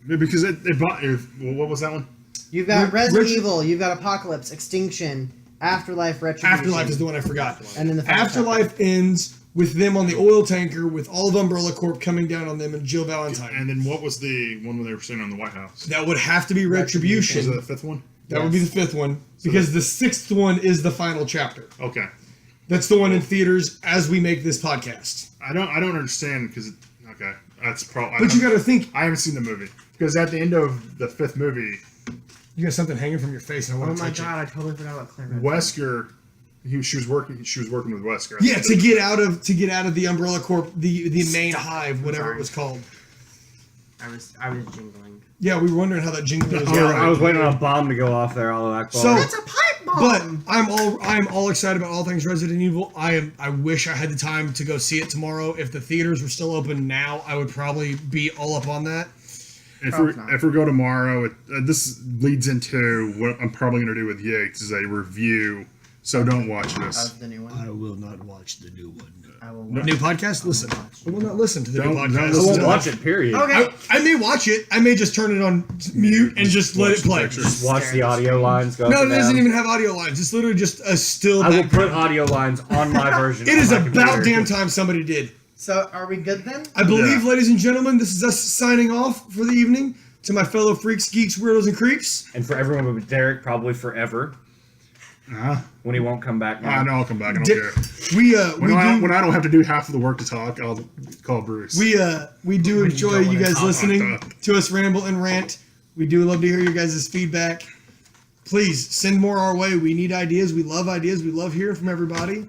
Yeah, because it bought. What was that one? You've got Resident Retri- Evil. You've got Apocalypse, Extinction, Afterlife, Retribution. Afterlife is the one I forgot. And then the final Afterlife ends with them on the oil tanker with all of Umbrella Corp coming down on them and Jill Valentine. And then what was the one when they were standing on the White House? That would have to be Retribution. Was it the 5th one? That would be the 5th one because the 6th one is the final chapter. Okay. That's the one in theaters as we make this podcast. I don't understand because okay, that's probably. But you got to think, I haven't seen the movie because at the end of the 5th movie, you got something hanging from your face, and I Oh want to my touch god, I totally forgot about Claire Redfield. Wesker, she was working with Wesker. it. Yeah, to get out of the Umbrella Corp, the main hive, whatever it was called. I was jingling. Yeah, we were wondering how that jingle was Oh, going. right. I was waiting on a bomb to go off there. All of that. So- That's a pipe But bomb. I'm all excited about all things Resident Evil. I wish I had the time to go see it tomorrow. If the theaters were still open now, I would probably be all up on that. If we go tomorrow, this leads into what I'm probably going to do with Yates is a review. So don't watch this. Of the new one. I will not watch the new one. I will New podcast? Listen. I will not listen to the new Don't podcast. listen to watch it. Period. Okay. I may watch it. I may just turn it on mute and just let it play. Just Watch the audio lines go. No, up it and doesn't down. even have audio lines. It's literally just a still I will background. put audio lines on my version. It on is my about computer. damn time somebody did. So are we good then? I believe, Yeah. ladies and gentlemen, this is us signing off for the evening. To my fellow freaks, geeks, weirdos, and creeps. And for everyone but Derek, probably forever. When he won't come back now. I know I'll come back. I don't care. When I don't have to do half of the work to talk, I'll call Bruce. we do enjoy don't you wanna guys talk listening like that. to us ramble and rant. We do love to hear your guys' feedback. Please send more our way. We need ideas. We love ideas. We love hearing from everybody.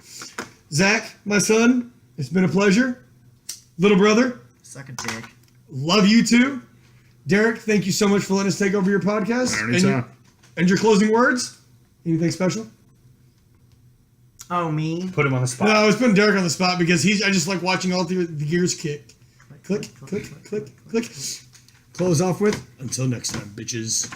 Zach, my son, it's been a pleasure. Little brother, Suck a dick. love you too. Derek, thank you so much for letting us take over your podcast. And your closing words? Anything special? Oh, me? Put him on the spot. No, I was putting Derek on the spot because I just like watching all the gears kick. Click, click, click, click. Close off with, until next time, bitches.